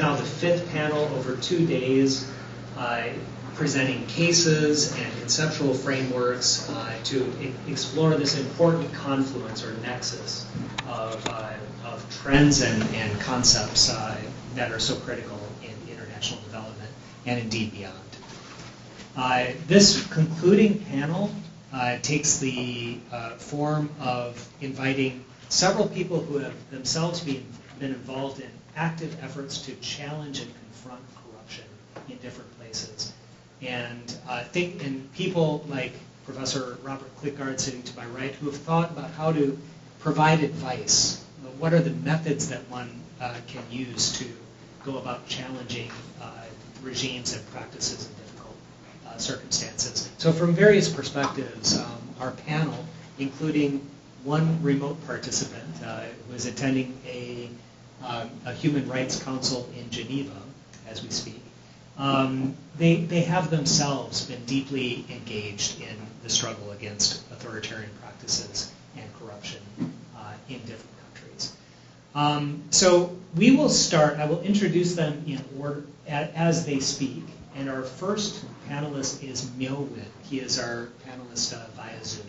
now the 5th panel over 2 days, presenting cases and conceptual frameworks to explore this important confluence or nexus of trends and concepts that are so critical in international development and indeed beyond. This concluding panel takes the form of inviting several people who have themselves been involved in active efforts to challenge and confront corruption in different places. And think in people like Professor Robert Klitgaard sitting to my right who have thought about how to provide advice. What are the methods that one can use to go about challenging regimes and practices in difficult circumstances. So from various perspectives, our panel, including one remote participant who is attending a Human Rights Council in Geneva as we speak, they have themselves been deeply engaged in the struggle against authoritarian practices and corruption in different countries. So we will start, I will introduce them in order as they speak, and our first panelist is Myo Win. He is our panelist via Zoom.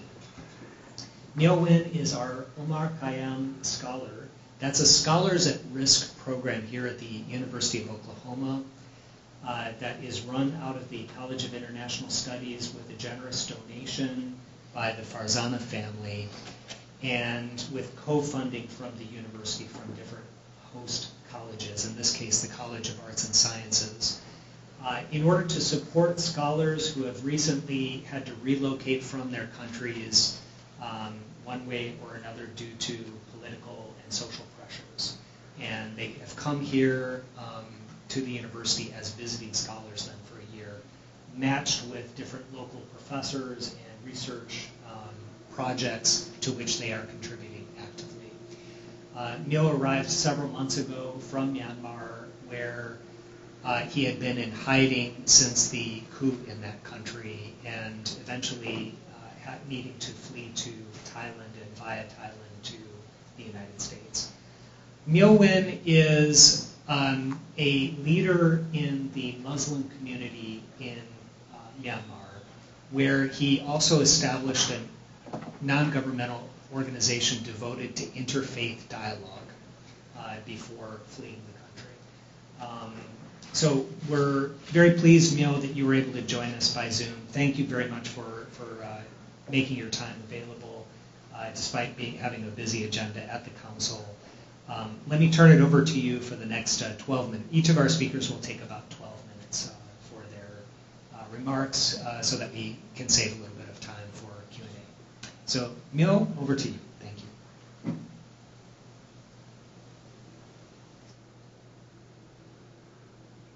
Myo Win is our Omar Khayyam Scholar. That's a Scholars at Risk program here at the University of Oklahoma that is run out of the College of International Studies with a generous donation by the Farzana family and with co-funding from the university from different host colleges, in this case the College of Arts and Sciences, in order to support scholars who have recently had to relocate from their countries one way or another due to political and social pressures. And they have come here to the university as visiting scholars then for a year, matched with different local professors and research projects to which they are contributing actively. Myo arrived several months ago from Myanmar, where he had been in hiding since the coup in that country, and eventually needing to flee to Thailand and via Thailand to the United States. Myo Win is a leader in the Muslim community in Myanmar, where he also established a non-governmental organization devoted to interfaith dialogue before fleeing the country. So we're very pleased, Myo, that you were able to join us by Zoom. Thank you very much for making your time available, despite having a busy agenda at the council. Let me turn it over to you for the next 12 minutes. Each of our speakers will take about 12 minutes for their remarks so that we can save a little bit of time for Q&A. So, Myo, over to you. Thank you.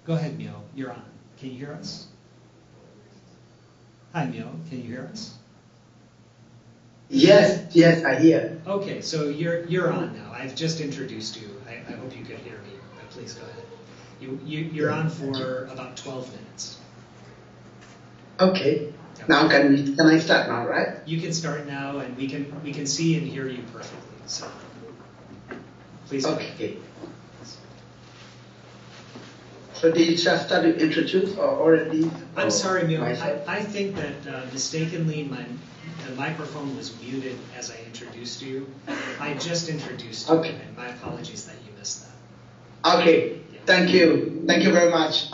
Go ahead, Myo. You're on. Can you hear us? Hi, Myo. Can you hear us? Yes, I hear. Okay, so you're on now. I've just introduced you. I hope you could hear me, but please go ahead. You're on for about 12 minutes. Okay. Now can I start now, right? You can start now, and we can see and hear you perfectly. So please go ahead. Okay. So did you just start to introduce or already? I'm sorry, Myo. I think that mistakenly the microphone was muted as I introduced you. I just introduced you, okay. And my apologies that you missed that. Okay, yeah. Thank you very much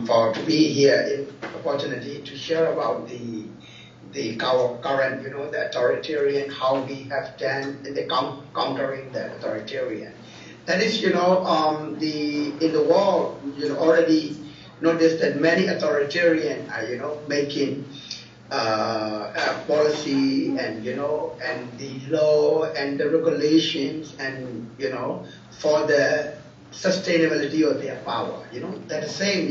for to be here. Opportunity to share about the current, the authoritarian, how we have done in the countering the authoritarian. That is, in the world, already noticed that many authoritarian are, making policy and and the law and the regulations and for the sustainability of their power. That the same.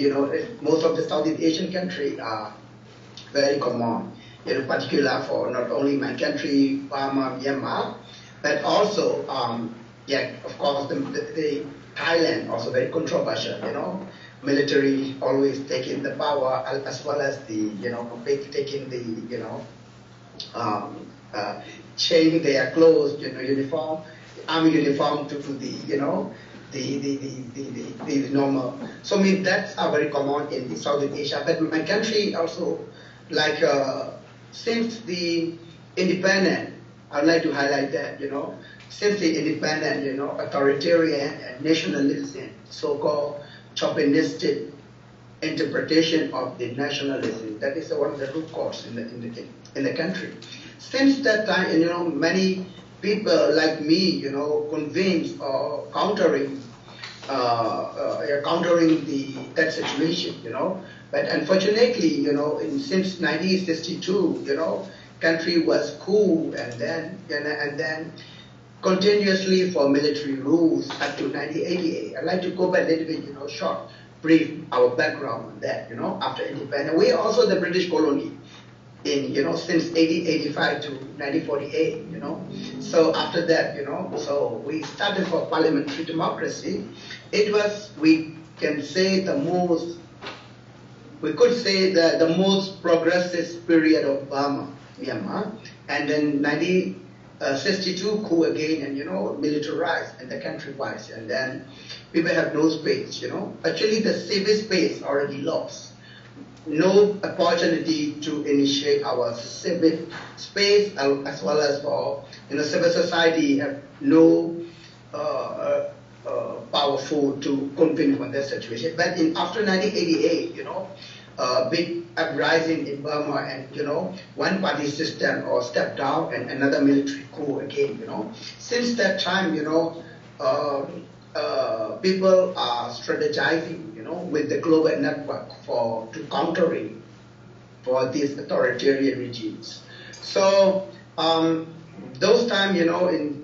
Most of the Southeast Asian countries are very common. Particular for not only my country, Burma, Myanmar, but also of course the Thailand also very controversial. Military always taking the power as well as the taking the changing their clothes, uniform, army uniform to the the normal. So I mean that's very common in the Southeast Asia. But my country also, like since the independent, I'd like to highlight that, since the independent, authoritarian and nationalism, so-called chauvinistic interpretation of the nationalism, that is one of the root causes in the country. Since that time, many people like me, convinced or countering that situation, But unfortunately, since 1962, country was cool, and then continuously for military rules up to 1988. I'd like to go back a little bit, short, brief our background on that, after independence. We are also the British colony in, since 1885 to 1948, So after that, so we started for parliamentary democracy. It was, we can say, the most progressive period of Burma, Myanmar, and then 1962 coup again, and militarized and the country-wise, and then people have no space, Actually, the civil space already lost. No opportunity to initiate our civic space, as well as for civil society have no powerful to convince on that situation. But after 1988, big uprising in Burma, and one party system or step down and another military coup again. Since that time, people are strategizing, with the global network to countering for these authoritarian regimes. So those times,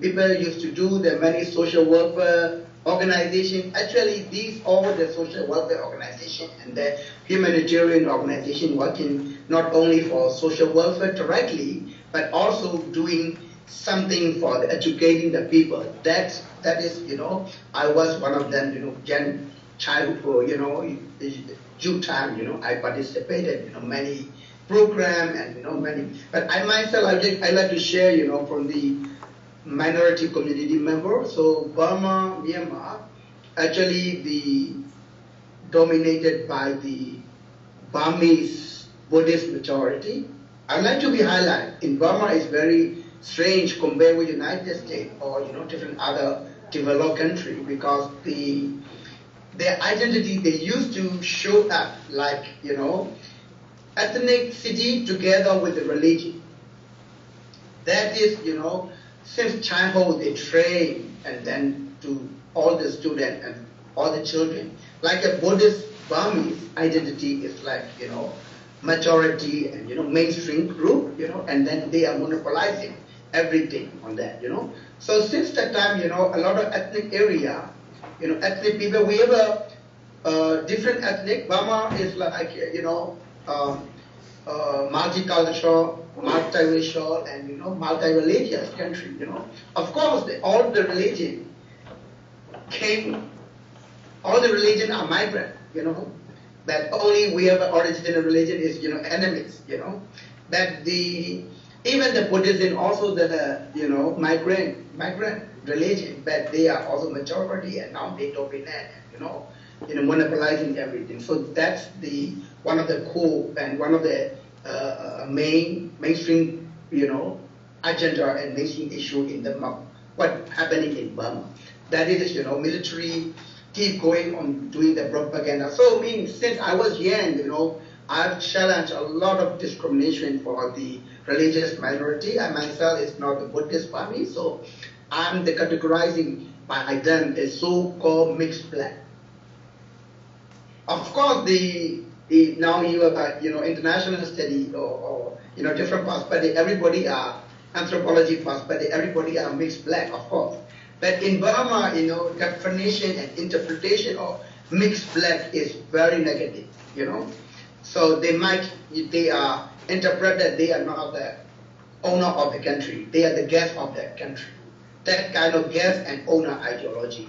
people used to do the many social welfare organizations. Actually, all the social welfare organizations and the humanitarian organization working not only for social welfare directly, but also doing something for educating the people. That is, I was one of them, young childhood, youth time, I participated in many programs and many. But I myself, I like to share, from the minority community member. So Burma, Myanmar, actually dominated by the Burmese Buddhist majority. I'd like to be highlighted. In Burma, is very strange compared with United States or different other developed country, because their identity, they used to show up like ethnicity together with the religion. That is, since childhood they train, and then to all the students and all the children. Like a Buddhist Burmese identity is like, majority and, mainstream group, and then they are monopolizing everything on that, So since that time, a lot of ethnic area, ethnic people, we have a different ethnic. Burma is like, multicultural, multiracial, and multi-religious country. Of course, all the religion are migrant. That only we have an original religion is enemies. That even the Buddhism also the migrant religion, but they are also majority, and now they dominate. Monopolizing everything. So that's one of the core and one of the mainstream, agenda and mainstream issue in what happening in Burma. That is, military keep going on doing the propaganda. So since I was young, I've challenged a lot of discrimination for the religious minority. I myself is not a Buddhist Burmese, so I'm categorizing by them as so-called mixed black. Of course, now you have international study or different perspective. Everybody are anthropology perspective. Everybody are mixed black, of course. But in Burma, definition and interpretation of mixed black is very negative. So they are interpreted. They are not the owner of the country. They are the guest of that country. That kind of guest and owner ideology,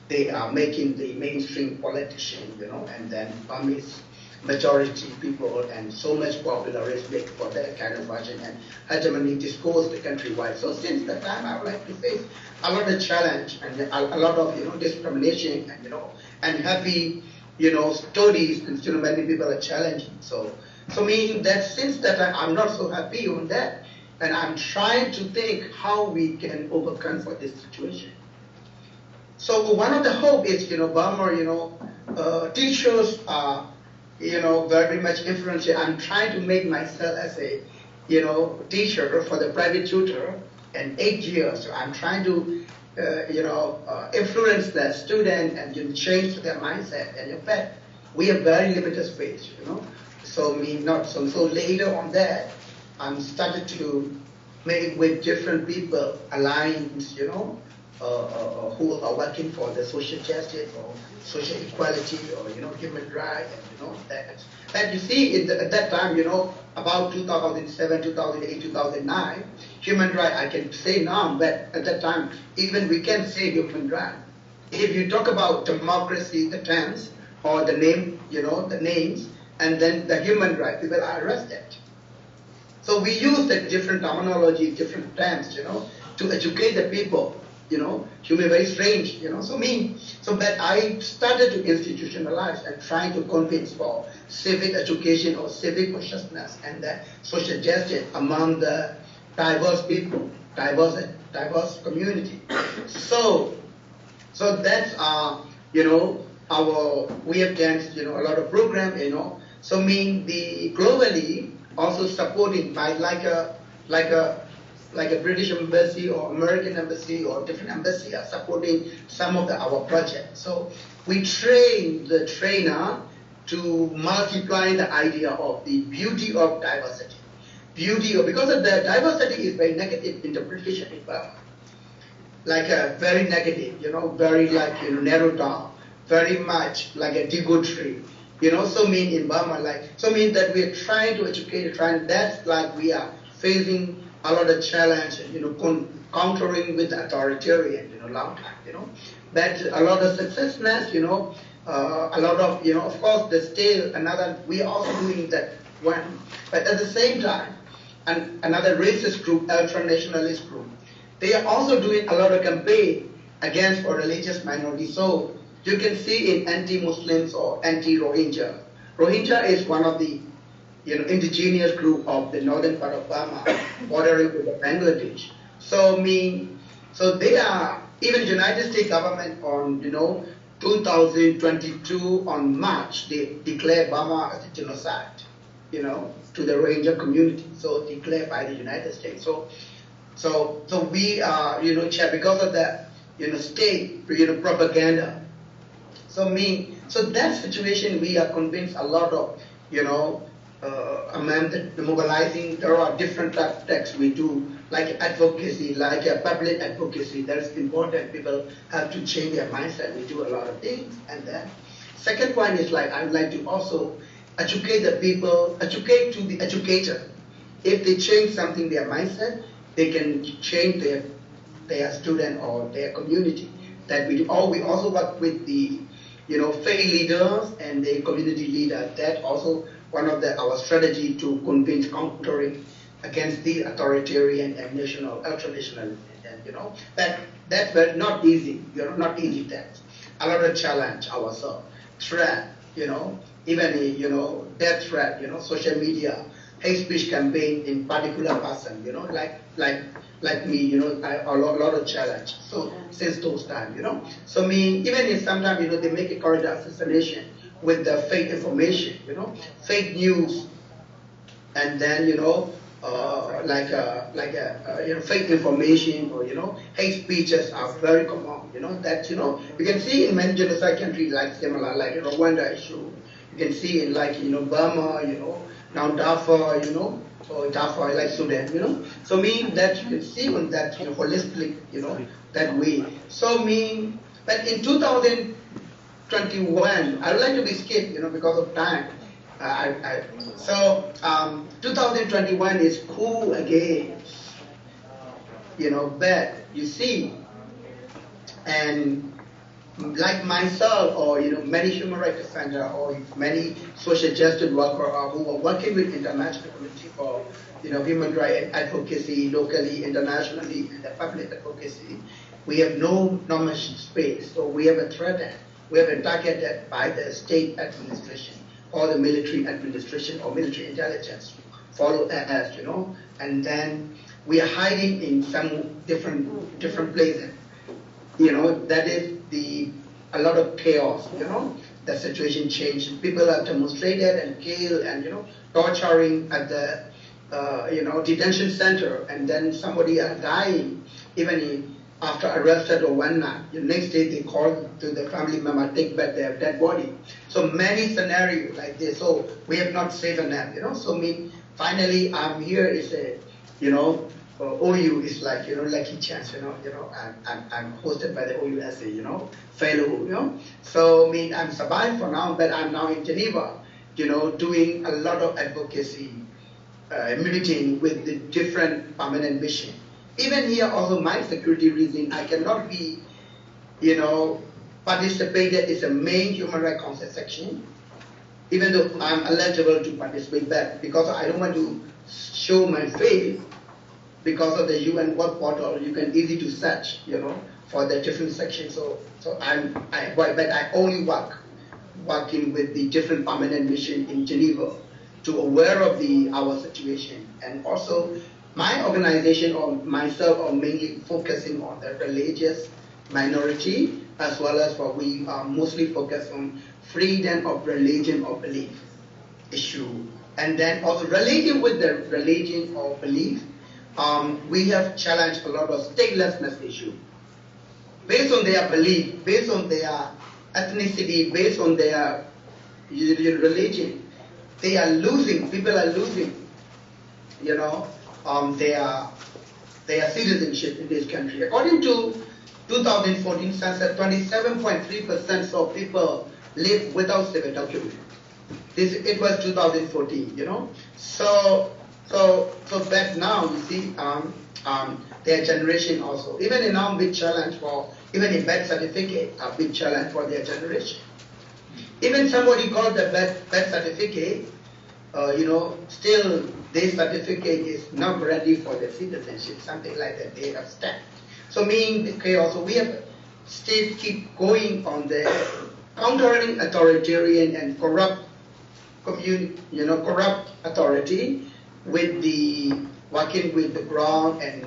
they are making the mainstream politician, and then Burmese majority people and so much popularistic for that kind of version and hegemony discourse countrywide. So since that time, I would like to face a lot of challenge and a lot of discrimination and and heavy stories, and many people are challenging. So meaning that since that time, I'm not so happy on that, and I'm trying to think how we can overcome for this situation. So one of the hope is, Burma, teachers are, very much influential. I'm trying to make myself as a, teacher for the private tutor in 8 years. So I'm trying to, influence the student and change their mindset. And in fact, we have very limited space, So so later on that, I'm started to make with different people alliance, who are working for the social justice or social equality or human rights, and that you see at that time, about 2007, 2008, 2009, human rights. I can say now, but at that time, even we can say human rights. If you talk about democracy, the terms or the name, the names, and then the human rights, people are arrested. So we use the different terminology, different terms, to educate the people. Human very strange, but I started to institutionalize and trying to convince for civic education or civic consciousness and the social justice among the diverse people, diverse community. So that's we have done a lot of program, So the globally also supported by like a British embassy or American embassy or different embassy are supporting some of our projects. So we train the trainer to multiply the idea of the beauty of diversity. Because of the diversity is very negative interpretation in Burma. Like a very negative, very narrowed down, very much like a derogatory. So mean in Burma, mean that we are trying to educate, that's like we are facing a lot of challenge, countering with the authoritarian, long time, but a lot of successness, a lot of, of course, the still we are also doing that one, but at the same time, another racist group, ultra-nationalist group, they are also doing a lot of campaign against for religious minorities. So you can see in anti-Muslims or anti-Rohingya. Rohingya is one of the indigenous group of the northern part of Burma, bordering with Bangladesh. So they are, even United States government on 2022 on March, they declared Burma as a genocide, to the Rohingya community. So declared by the United States. So we are, because of that, state, propaganda. So that situation we are convinced a lot of, the mobilizing. There are different tactics we do, like advocacy, like public advocacy. That's important. People have to change their mindset. We do a lot of things. And then second point is I would like to also educate the people, educate to the educator. If they change something, their mindset, they can change their student or their community. That we do. We also work with the faith leaders and the community leaders. That also one of our strategy to convince countering against the authoritarian and national, ultra-national, and that's very not easy. Not easy. That a lot of challenge ourselves, threat, even death threat, social media, hate speech campaign in particular person, like me, a lot of challenge. So since those times, So even if sometimes they make a corridor assassination with the fake information, fake news, and then fake information or hate speeches are very common. That you can see in many genocide countries like similar, like Rwanda issue. You can see in Burma, now Darfur, or Darfur like Sudan, So that you can see on that holistic, that way. So but in 2021, I would like to be skipped, because of time. 2021 is cool again, but you see, and like myself, or many human rights defenders, or many social justice workers who are working with international community for human rights advocacy locally, internationally, and the public advocacy, we have no normal space. So we have a threat. We have a target by the state administration or the military administration or military intelligence follow us, and then we are hiding in some different places. That is a lot of chaos, the situation changed. People are demonstrated and killed and, torturing at the, detention center, and then somebody are dying, even after arrested or one night. The next day they call to the family member, take back their dead body. So many scenarios like this. So we have not saved enough, So finally I'm here is a, OU is like, lucky chance, I'm hosted by the OU as a, fellow, So, I'm survived for now, but I'm now in Geneva, doing a lot of advocacy, meeting with the different permanent mission. Even here, also my security reason, I cannot be, participated in the main human rights council section, even though I'm eligible to participate back, because I don't want to show my face. Because of the UN work portal, you can easy to search, for the different sections. So but I only working with the different permanent mission in Geneva, to aware of our situation, and also my organization or myself are mainly focusing on the religious minority, as well as what we are mostly focused on freedom of religion or belief issue, and then also relating with the religion or belief. We have challenged a lot of statelessness issue. Based on their belief, based on their ethnicity, based on their religion, they are losing, people are losing, their citizenship in this country. According to 2014 census, 27.3% of people live without civil documents. It was 2014, So back now, you see, their generation also, even in now big challenge for, even a birth certificate, a big challenge for their generation. Even somebody called the birth certificate, still their certificate is not ready for the citizenship, something like that, they have stamped. So also we have still keep going on the countering authoritarian and corrupt corrupt authority, with the working with the ground and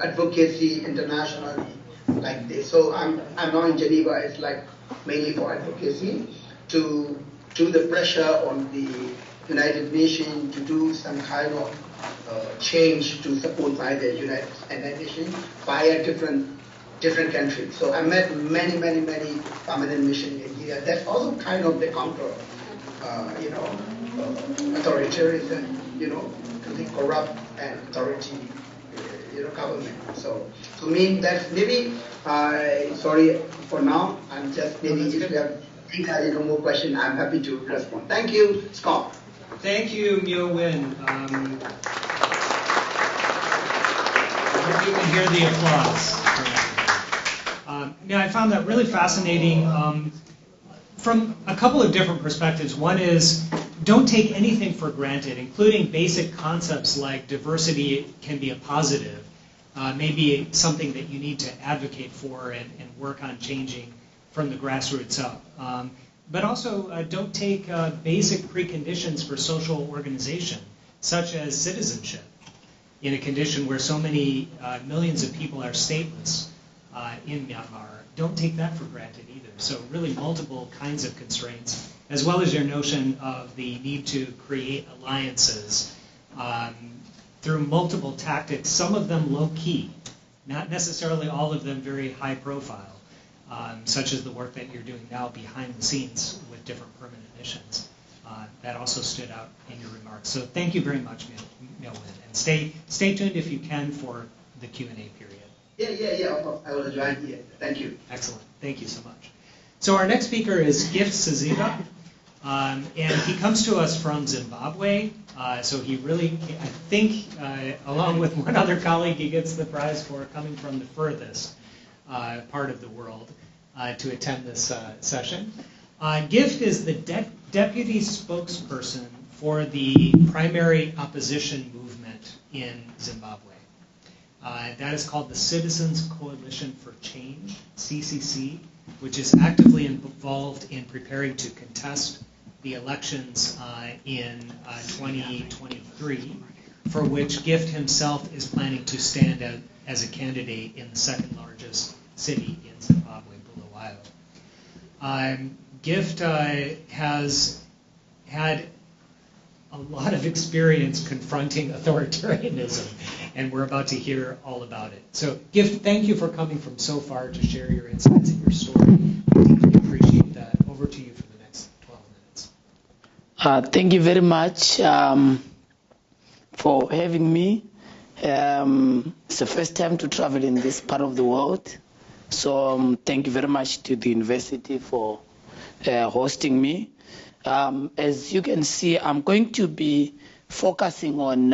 advocacy internationally like this. So I'm now in Geneva. It's like mainly for advocacy to do the pressure on the United Nations to do some kind of change to support by the United Nations via different countries. So I met many permanent missions in here. That's also kind of the counter, authoritarianism, to the corrupt and authority, government. So that's maybe, sorry for now, I'm just maybe if you have more questions, I'm happy to respond. Thank you, Scott. Thank you, Myo Win. I hope you can hear the applause. I found that really fascinating from a couple of different perspectives. One is, don't take anything for granted, including basic concepts like diversity can be a positive, maybe something that you need to advocate for and work on changing from the grassroots up. But also, don't take basic preconditions for social organization, such as citizenship, in a condition where so many millions of people are stateless in Myanmar. Don't take that for granted either. So really multiple kinds of constraints, as well as your notion of the need to create alliances through multiple tactics, some of them low-key, not necessarily all of them very high-profile, such as the work that you're doing now behind the scenes with different permanent missions. That also stood out in your remarks. So thank you very much, Myo-Win. And stay tuned if you can for the Q&A period. Yeah. I will join here. Thank you. Excellent. Thank you so much. So our next speaker is Gift Siviza, and he comes to us from Zimbabwe. So he really, I think, along with one other colleague, he gets the prize for coming from the furthest part of the world. to attend this session. Gift is the deputy spokesperson for the primary opposition movement in Zimbabwe. That is called the Citizens Coalition for Change, CCC, which is actively involved in preparing to contest the elections in 2023, for which Gift himself is planning to stand out as a candidate in the second largest city in Zimbabwe, Bulawayo. Gift has had a lot of experience confronting authoritarianism, and we're about to hear all about it. So, Gift, thank you for coming from so far to share your insights and your story. We deeply appreciate that. Over to you for the next 12 minutes. Thank you very much for having me. It's the first time to travel in this part of the world. So thank you very much to the university for hosting me. As you can see, I'm going to be focusing on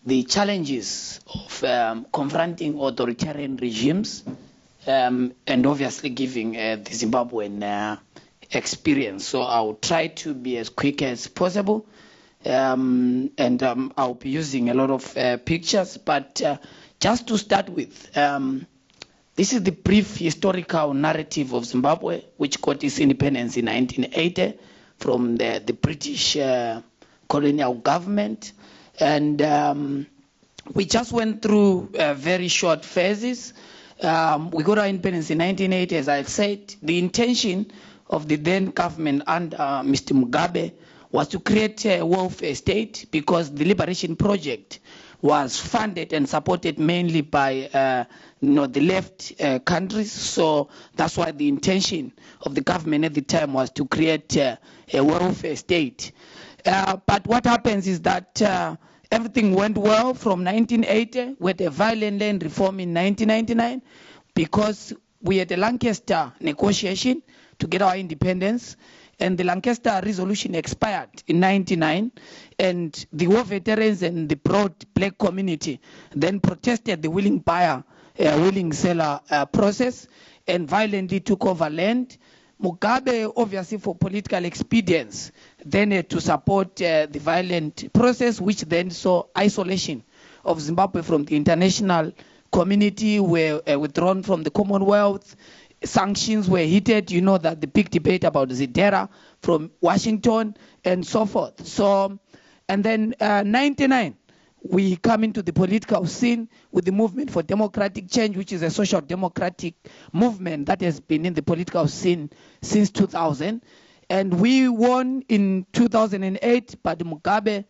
the challenges of confronting authoritarian regimes and obviously giving the Zimbabwean experience. So I'll try to be as quick as possible. And I'll be using a lot of pictures. But just to start with, this is the brief historical narrative of Zimbabwe, which got its independence in 1980 from the British colonial government. And we just went through very short phases. We got our independence in 1980, as I've said. The intention of the then government under Mr. Mugabe was to create a welfare state, because the Liberation Project was funded and supported mainly by the left countries. So that's why the intention of the government at the time was to create a welfare state. But what happens is that everything went well from 1980 with a violent land reform in 1999, because we had a Lancaster negotiation to get our independence. And the Lancaster resolution expired in 1999, and the war veterans and the broad black community then protested the willing buyer, willing seller process, and violently took over land. Mugabe, obviously for political expedience, then had to support the violent process, which then saw isolation of Zimbabwe from the international community, were withdrawn from the Commonwealth. Sanctions were heated, you know, that the big debate about Zidera from Washington and so forth. So, and then 99, we come into the political scene with the Movement for Democratic Change, which is a social democratic movement that has been in the political scene since 2000. And we won in 2008, but Mugabe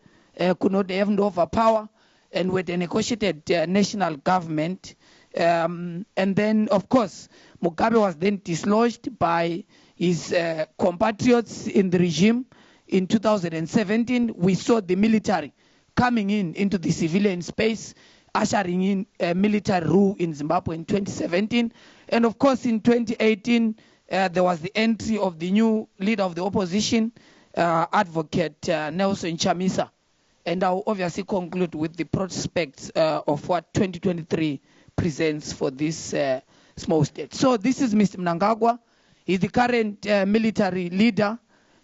could not have over power, and with a negotiated national government. And then, of course, Mugabe was then dislodged by his compatriots in the regime. In 2017, we saw the military coming into the civilian space, ushering in a military rule in Zimbabwe in 2017. And of course, in 2018, there was the entry of the new leader of the opposition, Advocate Nelson Chamisa. And I'll obviously conclude with the prospects of what 2023 presents for this small state. So this is Mr. Mnangagwa. He's the current military leader.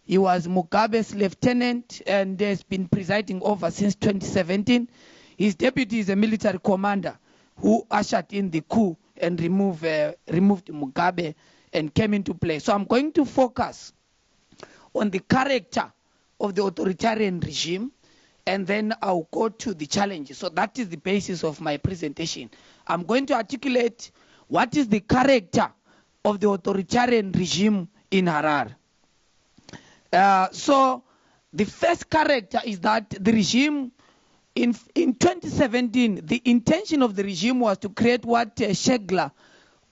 He was Mugabe's lieutenant and has been presiding over since 2017. His deputy is a military commander who ushered in the coup and removed Mugabe and came into play. So I'm going to focus on the character of the authoritarian regime, and then I'll go to the challenges. So that is the basis of my presentation. I'm going to articulate what is the character of the authoritarian regime in Harare. So the first character is that the regime, in 2017, the intention of the regime was to create what Shegler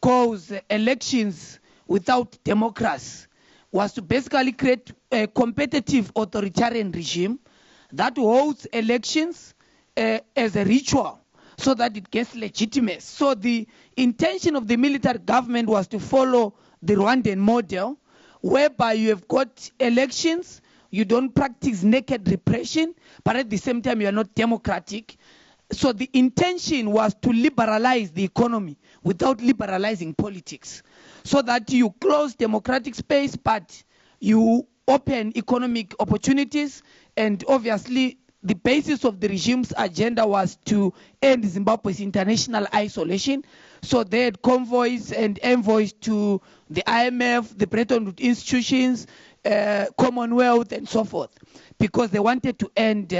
calls elections without democracy, was to basically create a competitive authoritarian regime that holds elections as a ritual so that it gets legitimacy. So the intention of the military government was to follow the Rwandan model, whereby you have got elections, you don't practice naked repression, but at the same time you are not democratic. So the intention was to liberalize the economy without liberalizing politics. so that you close democratic space, but you open economic opportunities. And obviously, the basis of the regime's agenda was to end Zimbabwe's international isolation. So they had convoys and envoys to the IMF, the Bretton Woods institutions, Commonwealth, and so forth, because they wanted to end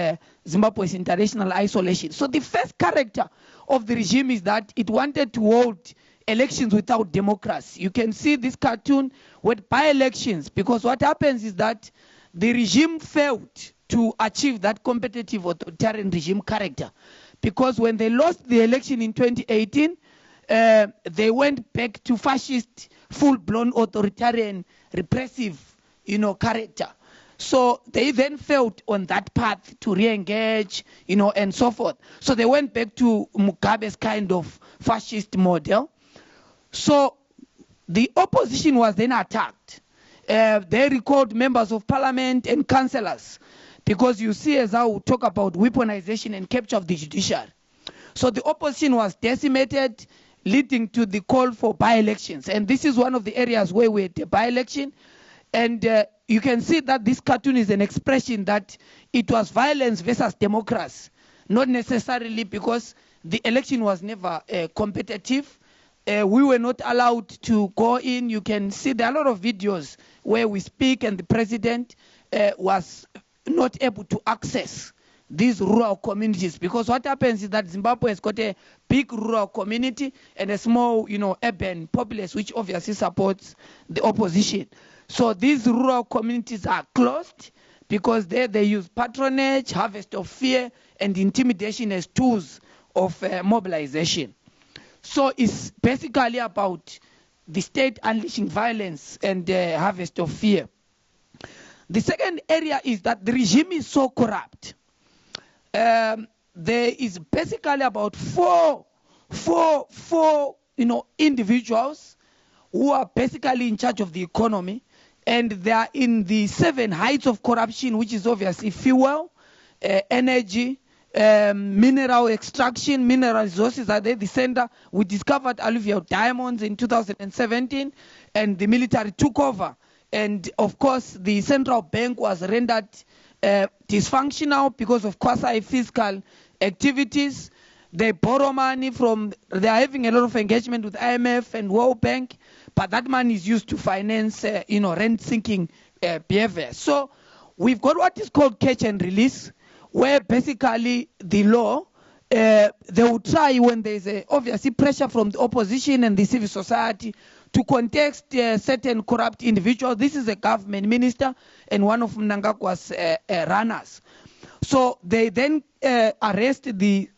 Zimbabwe's international isolation. So the first character of the regime is that it wanted to hold elections without democracy. You can see this cartoon with by-elections, because what happens is that the regime failed to achieve that competitive authoritarian regime character, because when they lost the election in 2018, they went back to fascist, full-blown authoritarian, repressive, character. So they then failed on that path to re-engage, and so forth. So they went back to Mugabe's kind of fascist model. So the opposition was then attacked. They recalled members of parliament and councillors, because you see, as I will talk about weaponization and capture of the judiciary. So the opposition was decimated, leading to the call for by-elections. And this is one of the areas where we had a by-election. And you can see that this cartoon is an expression that it was violence versus democracy, not necessarily because the election was never competitive. We were not allowed to go in. You can see there are a lot of videos where we speak and the president was not able to access these rural communities, because what happens is that Zimbabwe has got a big rural community and a small, urban populace, which obviously supports the opposition. So these rural communities are closed because there they use patronage, harvest of fear, and intimidation as tools of mobilization. So it's basically about the state unleashing violence and harvest of fear. The second area is that the regime is so corrupt. There is basically about four individuals who are basically in charge of the economy, and they are in the 7 heights of corruption, which is obviously fuel, energy, mineral extraction, mineral resources are there. The center, we discovered alluvial diamonds in 2017, and the military took over. And of course, the central bank was rendered dysfunctional because of quasi-fiscal activities. They borrow money they are having a lot of engagement with IMF and World Bank, but that money is used to finance, rent-seeking behavior. So we've got what is called catch and release, where basically the law, they will try when there's obviously pressure from the opposition and the civil society to contest certain corrupt individuals. This is a government minister and one of Mnangagwa's runners. So they then arrest the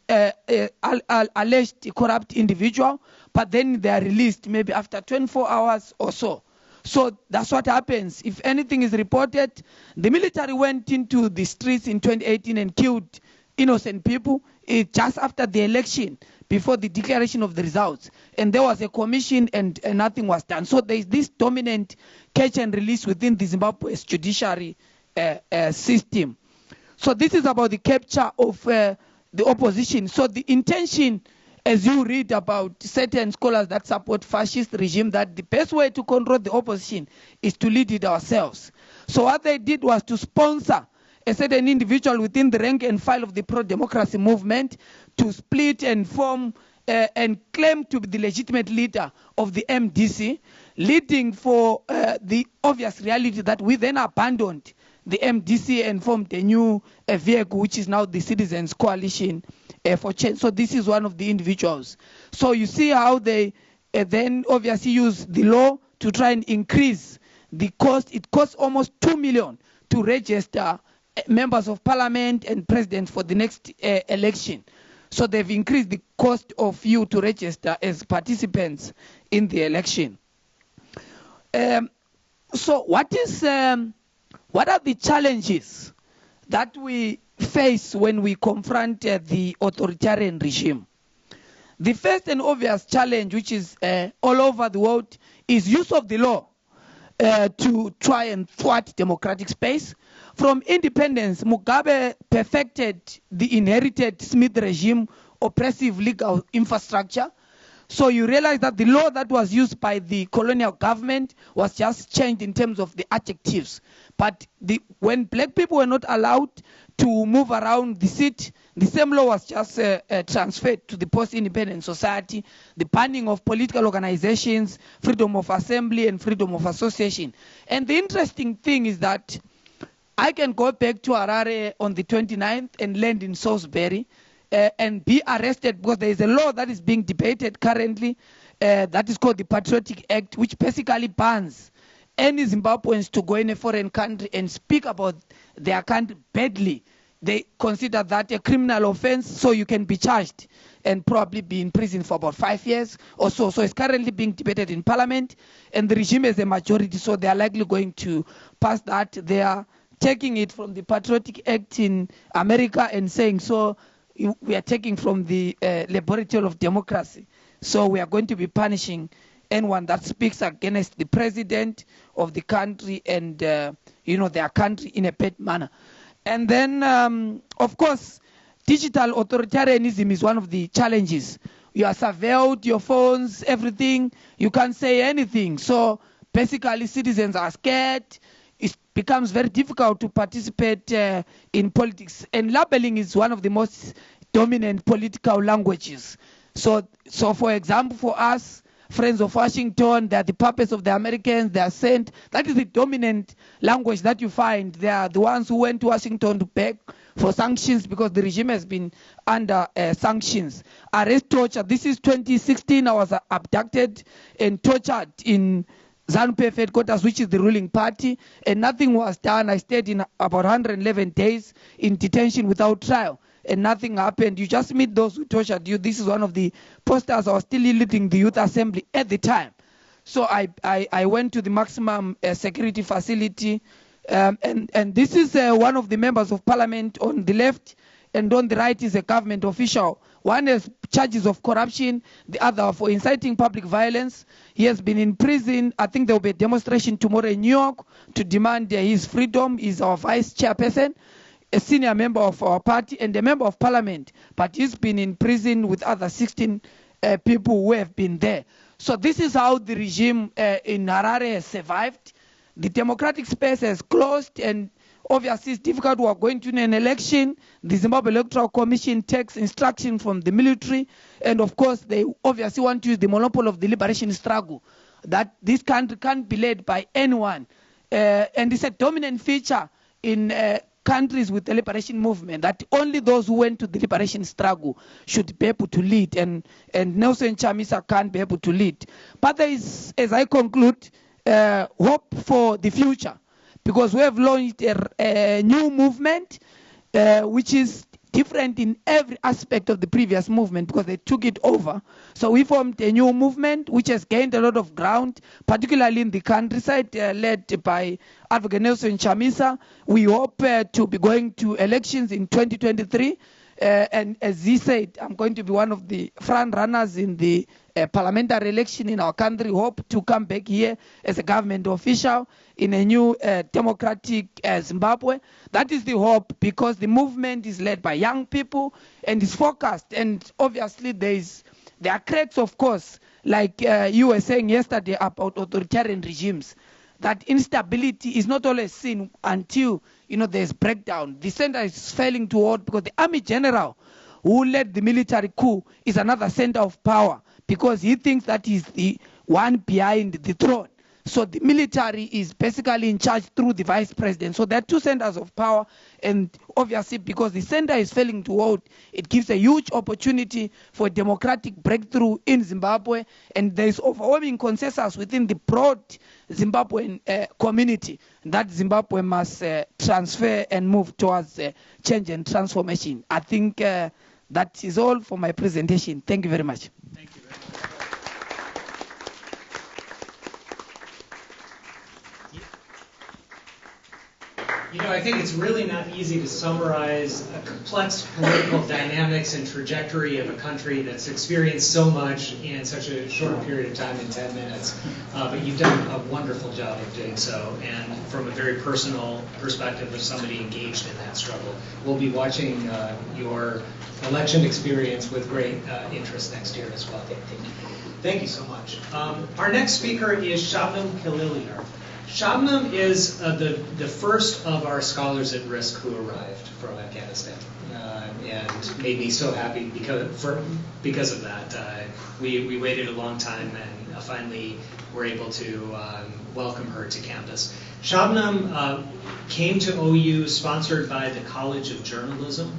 alleged corrupt individual, but then they are released maybe after 24 hours or so. So that's what happens. If anything is reported, the military went into the streets in 2018 and killed innocent people just after the election, before the declaration of the results. And there was a commission and nothing was done. So there is this dominant catch and release within the Zimbabwe's judiciary system. So this is about the capture of the opposition. So the intention, as you read about certain scholars that support fascist regime, that the best way to control the opposition is to lead it ourselves. So what they did was to sponsor a certain individual within the rank and file of the pro-democracy movement to split and form and claim to be the legitimate leader of the MDC, leading for the obvious reality that we then abandoned the MDC and formed a new vehicle, which is now the Citizens Coalition for Change. So this is one of the individuals. So you see how they then obviously use the law to try and increase the cost. It costs almost 2 million to register members of parliament and president for the next election. So they've increased the cost of you to register as participants in the election. So what are the challenges that we face when we confront the authoritarian regime? The first and obvious challenge, which is all over the world, is use of the law to try and thwart democratic space. From independence, Mugabe perfected the inherited Smith regime oppressive legal infrastructure. So you realize that the law that was used by the colonial government was just changed in terms of the adjectives. But when black people were not allowed to move around the seat, the same law was just transferred to the post-independent society, the banning of political organizations, freedom of assembly, and freedom of association. And the interesting thing is that I can go back to Harare on the 29th and land in Salisbury and be arrested because there is a law that is being debated currently that is called the Patriotic Act, which basically bans any Zimbabweans to go in a foreign country and speak about their country badly. They consider that a criminal offense, so you can be charged and probably be in prison for about 5 years or so. So it's currently being debated in Parliament, and the regime is a majority, so they are likely going to pass that. They are taking it from the Patriotic Act in America and saying, so we are taking from the laboratory of democracy. So we are going to be punishing anyone that speaks against the president of the country and their country in a bad manner. And then, of course, digital authoritarianism is one of the challenges. You are surveilled, your phones, everything. You can't say anything. So basically, citizens are scared. It becomes very difficult to participate in politics. And labeling is one of the most dominant political languages. So for example, for us, Friends of Washington, they are the puppets of the Americans, they are sent. That is the dominant language that you find. They are the ones who went to Washington to beg for sanctions because the regime has been under sanctions. Arrest, torture. This is 2016. I was abducted and tortured in ZANU-PF headquarters, which is the ruling party, and nothing was done. I stayed in about 111 days in detention without trial, and nothing happened. You just meet those who tortured you. This is one of the posters. I was still leading the youth assembly at the time. So I went to the maximum security facility, and this is one of the members of parliament on the left, and on the right is a government official. One has charges of corruption, the other for inciting public violence. He has been in prison. I think there will be a demonstration tomorrow in New York to demand his freedom. He's our vice chairperson, a senior member of our party, and a member of parliament. But he's been in prison with other 16 people who have been there. So this is how the regime in Harare has survived. The democratic space has closed, and obviously it's difficult. We are going to an election. The Zimbabwe Electoral Commission takes instruction from the military, and of course they obviously want to use the monopoly of the liberation struggle, that this country can't be led by anyone. And it's a dominant feature in countries with the liberation movement, that only those who went to the liberation struggle should be able to lead, and Nelson Chamisa can't be able to lead. But there is, as I conclude, hope for the future, because we have launched a new movement which is different in every aspect of the previous movement, because they took it over. So we formed a new movement which has gained a lot of ground, particularly in the countryside, led by Advocate Nelson Chamisa. We hope to be going to elections in 2023. And as he said, I'm going to be one of the front runners in the parliamentary election in our country. Hope to come back here as a government official in a new democratic Zimbabwe. That is the hope, because the movement is led by young people and is focused. And obviously there are cracks, of course, like you were saying yesterday about authoritarian regimes, that instability is not always seen until there's breakdown. The center is failing to hold, because the army general who led the military coup is another center of power, because he thinks that he's the one behind the throne. So the military is basically in charge through the vice president. So there are two centers of power, and obviously because the center is failing to hold, it gives a huge opportunity for democratic breakthrough in Zimbabwe, and there is overwhelming consensus within the broad Zimbabwean community that Zimbabwe must transfer and move towards change and transformation. I think that is all for my presentation. Thank you very much. Thank you very much. You know, I think it's really not easy to summarize a complex political dynamics and trajectory of a country that's experienced so much in such a short period of time in 10 minutes. But you've done a wonderful job of doing so, and from a very personal perspective of somebody engaged in that struggle. We'll be watching your election experience with great interest next year as well. Thank you so much. Our next speaker is Shabnam Khalilyar. Shabnam is the first of our scholars at risk who arrived from Afghanistan, and made me so happy because of that. We waited a long time and finally were able to welcome her to campus. Shabnam came to OU sponsored by the College of Journalism.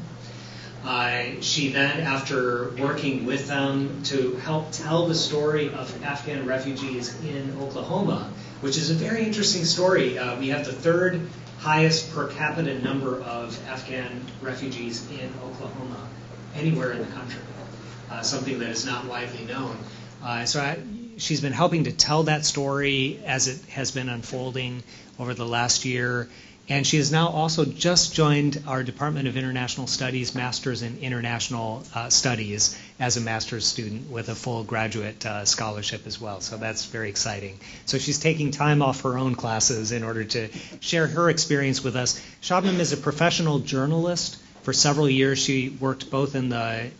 She then, after working with them to help tell the story of Afghan refugees in Oklahoma, which is a very interesting story. We have the third highest per capita number of Afghan refugees in Oklahoma, anywhere in the country, something that is not widely known. She's been helping to tell that story as it has been unfolding over the last year. And she has now also just joined our Department of International Studies Master's in International Studies as a master's student with a full graduate scholarship as well. So that's very exciting. So she's taking time off her own classes in order to share her experience with us. Shabnam is a professional journalist. For several years, she worked both in the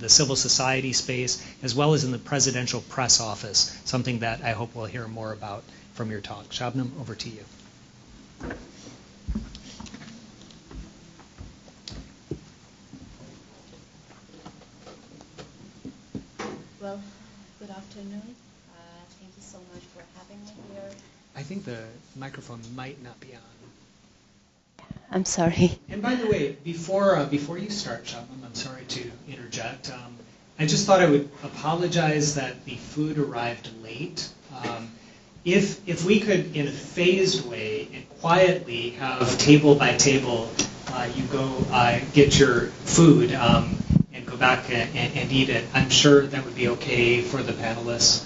civil society space as well as in the presidential press office, something that I hope we'll hear more about from your talk. Shabnam, over to you. Well, good afternoon. Thank you so much for having me here. I think the microphone might not be on. I'm sorry. And by the way, before you start, Shabnam, I'm sorry to interject. I just thought I would apologize that the food arrived late. If we could, in a phased way and quietly, have table by table, you go get your food and go back and eat it. I'm sure that would be okay for the panelists.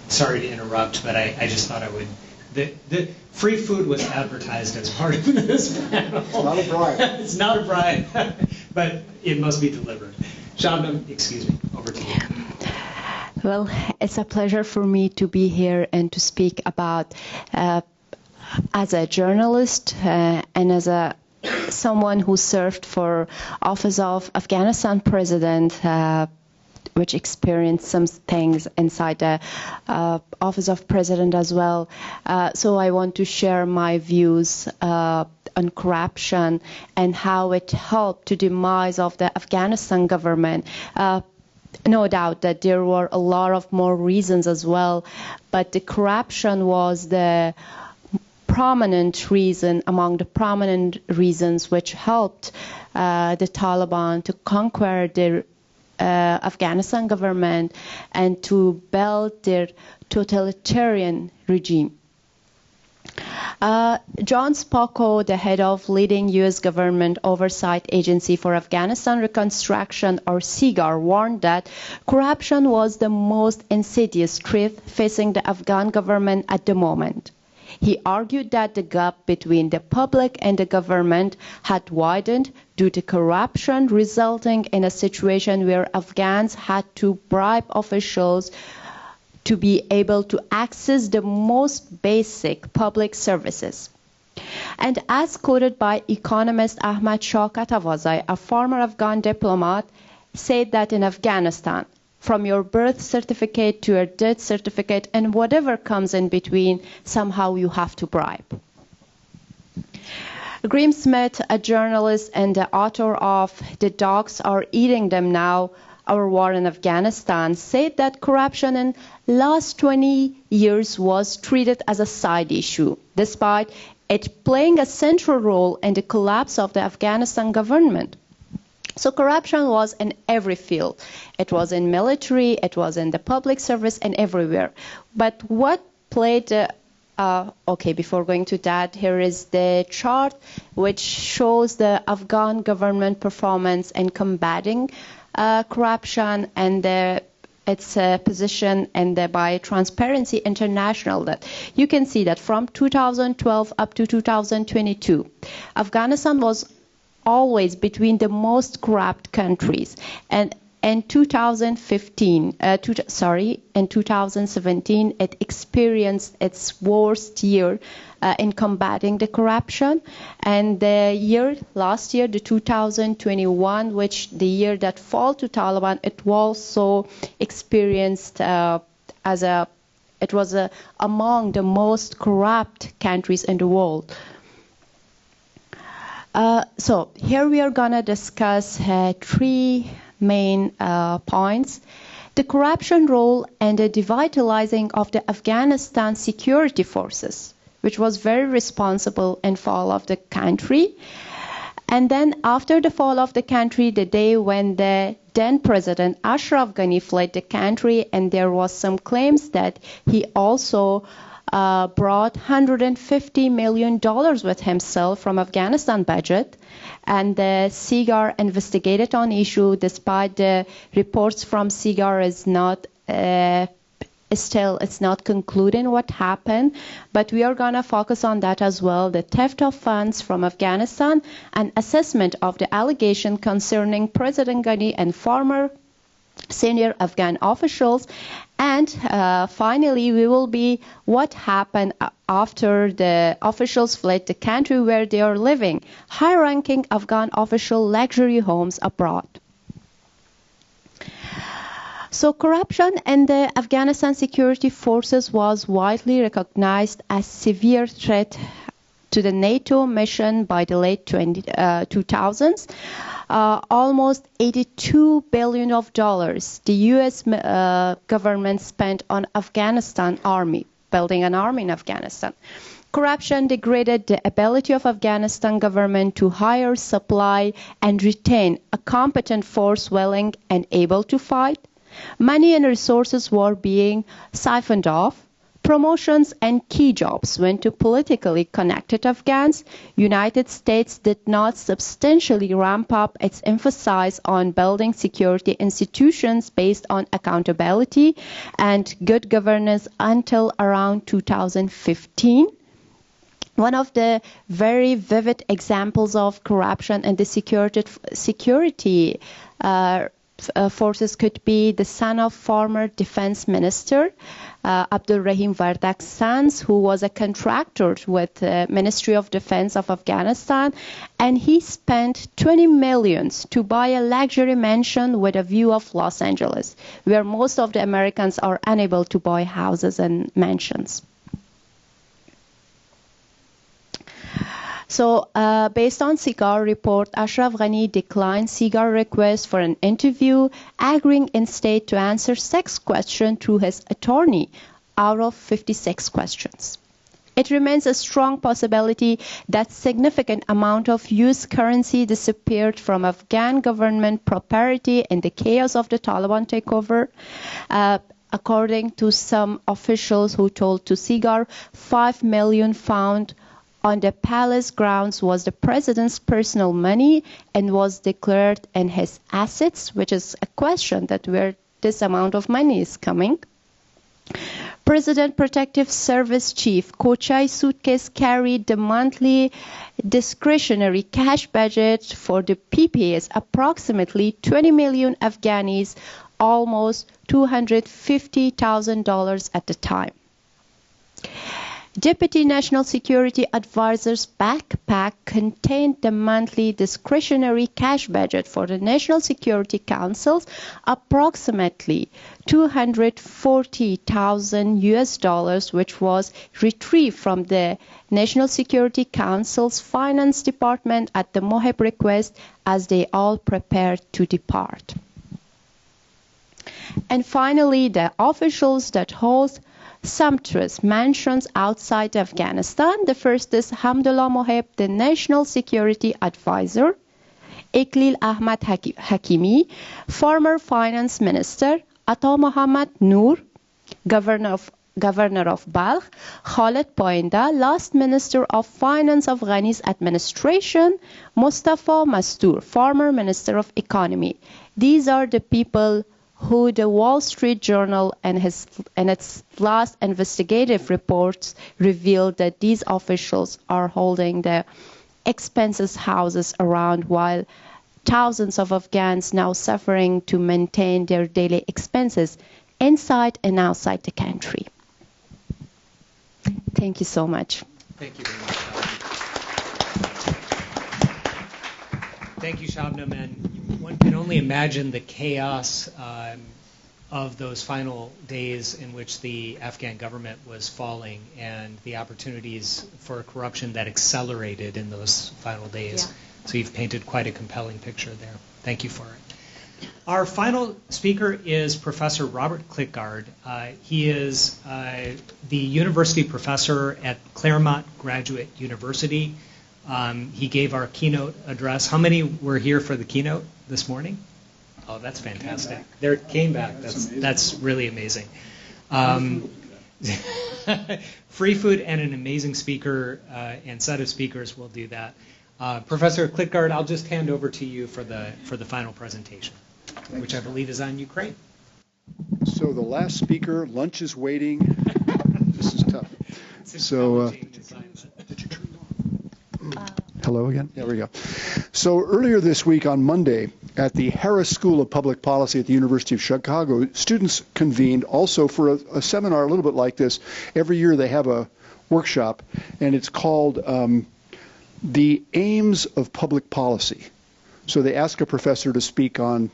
Sorry to interrupt, but I just thought I would. The free food was advertised as part of this panel. It's not a bribe. It's not a bribe, but it must be delivered. Shabnam, excuse me, over to you. Well, it's a pleasure for me to be here and to speak about, as a journalist and as someone who served for office of Afghanistan president, which experienced some things inside the office of president as well. So I want to share my views on corruption and how it helped to demise of the Afghanistan government. No doubt that there were a lot of more reasons as well, but the corruption was the prominent reason among the prominent reasons which helped the Taliban to conquer their Afghanistan government and to build their totalitarian regime. John Spocko, the head of leading U.S. government oversight agency for Afghanistan Reconstruction, or SIGAR, warned that corruption was the most insidious threat facing the Afghan government at the moment. He argued that the gap between the public and the government had widened due to corruption, resulting in a situation where Afghans had to bribe officials to be able to access the most basic public services. And as quoted by economist Ahmad Shah Katawazai, a former Afghan diplomat, said that in Afghanistan, from your birth certificate to your death certificate and whatever comes in between, somehow you have to bribe. Graham Smith, a journalist and the author of The Dogs Are Eating Them Now, Our War in Afghanistan, said that corruption in last 20 years was treated as a side issue, despite it playing a central role in the collapse of the Afghanistan government. So corruption was in every field. It was in military, it was in the public service, and everywhere. But what played, okay, before going to that, here is the chart which shows the Afghan government performance in combating corruption and the its position and by Transparency International, that you can see that from 2012 up to 2022, Afghanistan was always between the most corrupt countries. And in 2017, it experienced its worst year in combating the corruption. And the last year, the 2021, which the year that fell to Taliban, it also experienced it was among the most corrupt countries in the world. So here we are going to discuss three main points: the corruption role and the devitalizing of the Afghanistan security forces, which was very responsible in fall of the country. And then after the fall of the country, the day when the then President Ashraf Ghani fled the country, and there was some claims that he also brought $150 million with himself from Afghanistan budget. And the SIGAR investigated on issue, despite the reports from SIGAR is not it's not concluding what happened, but we are going to focus on that as well: the theft of funds from Afghanistan, and assessment of the allegation concerning President Ghani and former senior Afghan officials. And finally, we will be what happened after the officials fled the country where they are living, high-ranking Afghan official luxury homes abroad. So corruption in the Afghanistan security forces was widely recognized as severe threat to the NATO mission by the late 2000s. Almost $82 billion the U.S. government spent on Afghanistan army, building an army in Afghanistan. Corruption degraded the ability of Afghanistan government to hire, supply, and retain a competent force willing and able to fight. Money and resources were being siphoned off. Promotions and key jobs went to politically connected Afghans. United States did not substantially ramp up its emphasis on building security institutions based on accountability and good governance until around 2015. One of the very vivid examples of corruption in the security forces could be the son of former defense minister Abdul Rahim Vardak's sons, who was a contractor with the Ministry of Defense of Afghanistan, and he spent $20 million to buy a luxury mansion with a view of Los Angeles, where most of the Americans are unable to buy houses and mansions. So, based on SIGAR report, Ashraf Ghani declined SIGAR request for an interview, agreeing instead to answer 6 questions through his attorney out of 56 questions. It remains a strong possibility that significant amount of US currency disappeared from Afghan government property in the chaos of the Taliban takeover. According to some officials who told to SIGAR, $5 million found on the palace grounds was the president's personal money and was declared in his assets, which is a question that where this amount of money is coming. President Protective Service Chief Kochai's suitcase carried the monthly discretionary cash budget for the PPAs, approximately 20 million Afghanis, almost $250,000 at the time. Deputy National Security Advisor's backpack contained the monthly discretionary cash budget for the National Security Council's approximately $240,000, which was retrieved from the National Security Council's Finance Department at the Mohib request as they all prepared to depart. And finally, the officials that hold sumptuous mansions outside Afghanistan. The first is Hamdullah Mohib, the National Security Advisor; Iqlil Ahmad Hakimi, former Finance Minister; Ata Muhammad Noor, Governor of Balkh; Khalid Poinda, last Minister of Finance of Ghani's administration; Mustafa Mastur, former Minister of Economy. These are the people who the Wall Street Journal and its last investigative reports revealed that these officials are holding the expensive houses around, while thousands of Afghans now suffering to maintain their daily expenses inside and outside the country. Thank you so much. Thank you very much, Shabnam. Thank you, Shabnam. And one can only imagine the chaos of those final days in which the Afghan government was falling and the opportunities for corruption that accelerated in those final days. Yeah. So you've painted quite a compelling picture there. Thank you for it. Our final speaker is Professor Robert Klitgaard. He is the university professor at Claremont Graduate University. He gave our keynote address. How many were here for the keynote this morning? Oh, that's fantastic. They came back. That's really amazing. Free food and an amazing speaker and set of speakers will do that. Professor Klitgaard, I'll just hand over to you for the final presentation, which I believe is on Ukraine. So the last speaker, lunch is waiting. This is tough. So, did you turn it on? Hello again? There we go. So earlier this week on Monday at the Harris School of Public Policy at the University of Chicago, students convened also for a seminar a little bit like this. Every year they have a workshop, and it's called The Aims of Public Policy. So they ask a professor to speak on,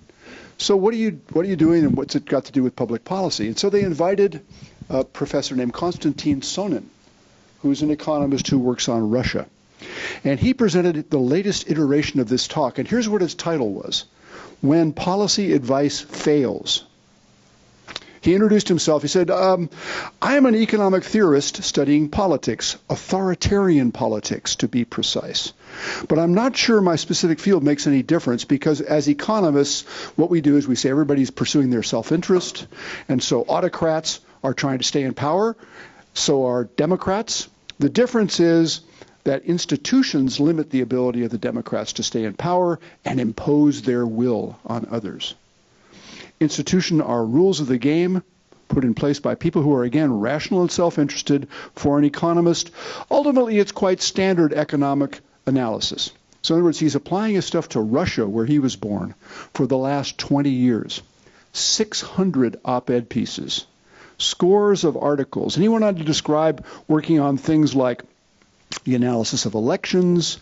so what are you doing and what's it got to do with public policy? And so they invited a professor named Konstantin Sonin, who's an economist who works on Russia. And he presented the latest iteration of this talk, and here's what its title was: When Policy Advice Fails. He introduced himself. He said, I am an economic theorist studying politics, authoritarian politics to be precise. But I'm not sure my specific field makes any difference, because as economists, what we do is we say everybody's pursuing their self-interest, and so autocrats are trying to stay in power, so are Democrats. The difference is that institutions limit the ability of the Democrats to stay in power and impose their will on others. Institutions are rules of the game put in place by people who are, again, rational and self-interested. For an economist, ultimately it's quite standard economic analysis. So in other words, he's applying his stuff to Russia, where he was born, for the last 20 years. 600 op-ed pieces, scores of articles. And he went on to describe working on things like the analysis of elections,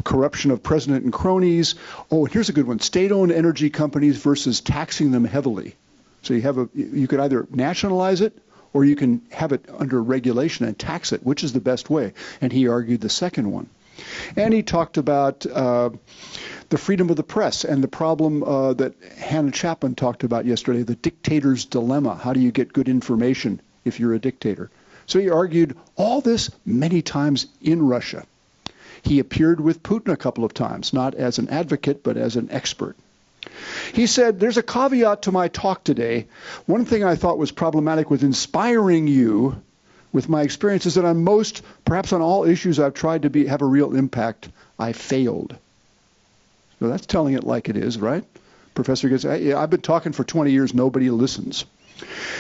corruption of president and cronies. Oh, and here's a good one: state-owned energy companies versus taxing them heavily. So you could either nationalize it or you can have it under regulation and tax it. Which is the best way? And he argued the second one. And he talked about the freedom of the press and the problem that Hannah Chapman talked about yesterday, the dictator's dilemma. How do you get good information if you're a dictator? So he argued all this many times in Russia. He appeared with Putin a couple of times, not as an advocate, but as an expert. He said, there's a caveat to my talk today. One thing I thought was problematic with inspiring you with my experience is that on most, perhaps on all issues I've tried to have a real impact, I failed. So that's telling it like it is, right? Professor gets, I've been talking for 20 years, nobody listens.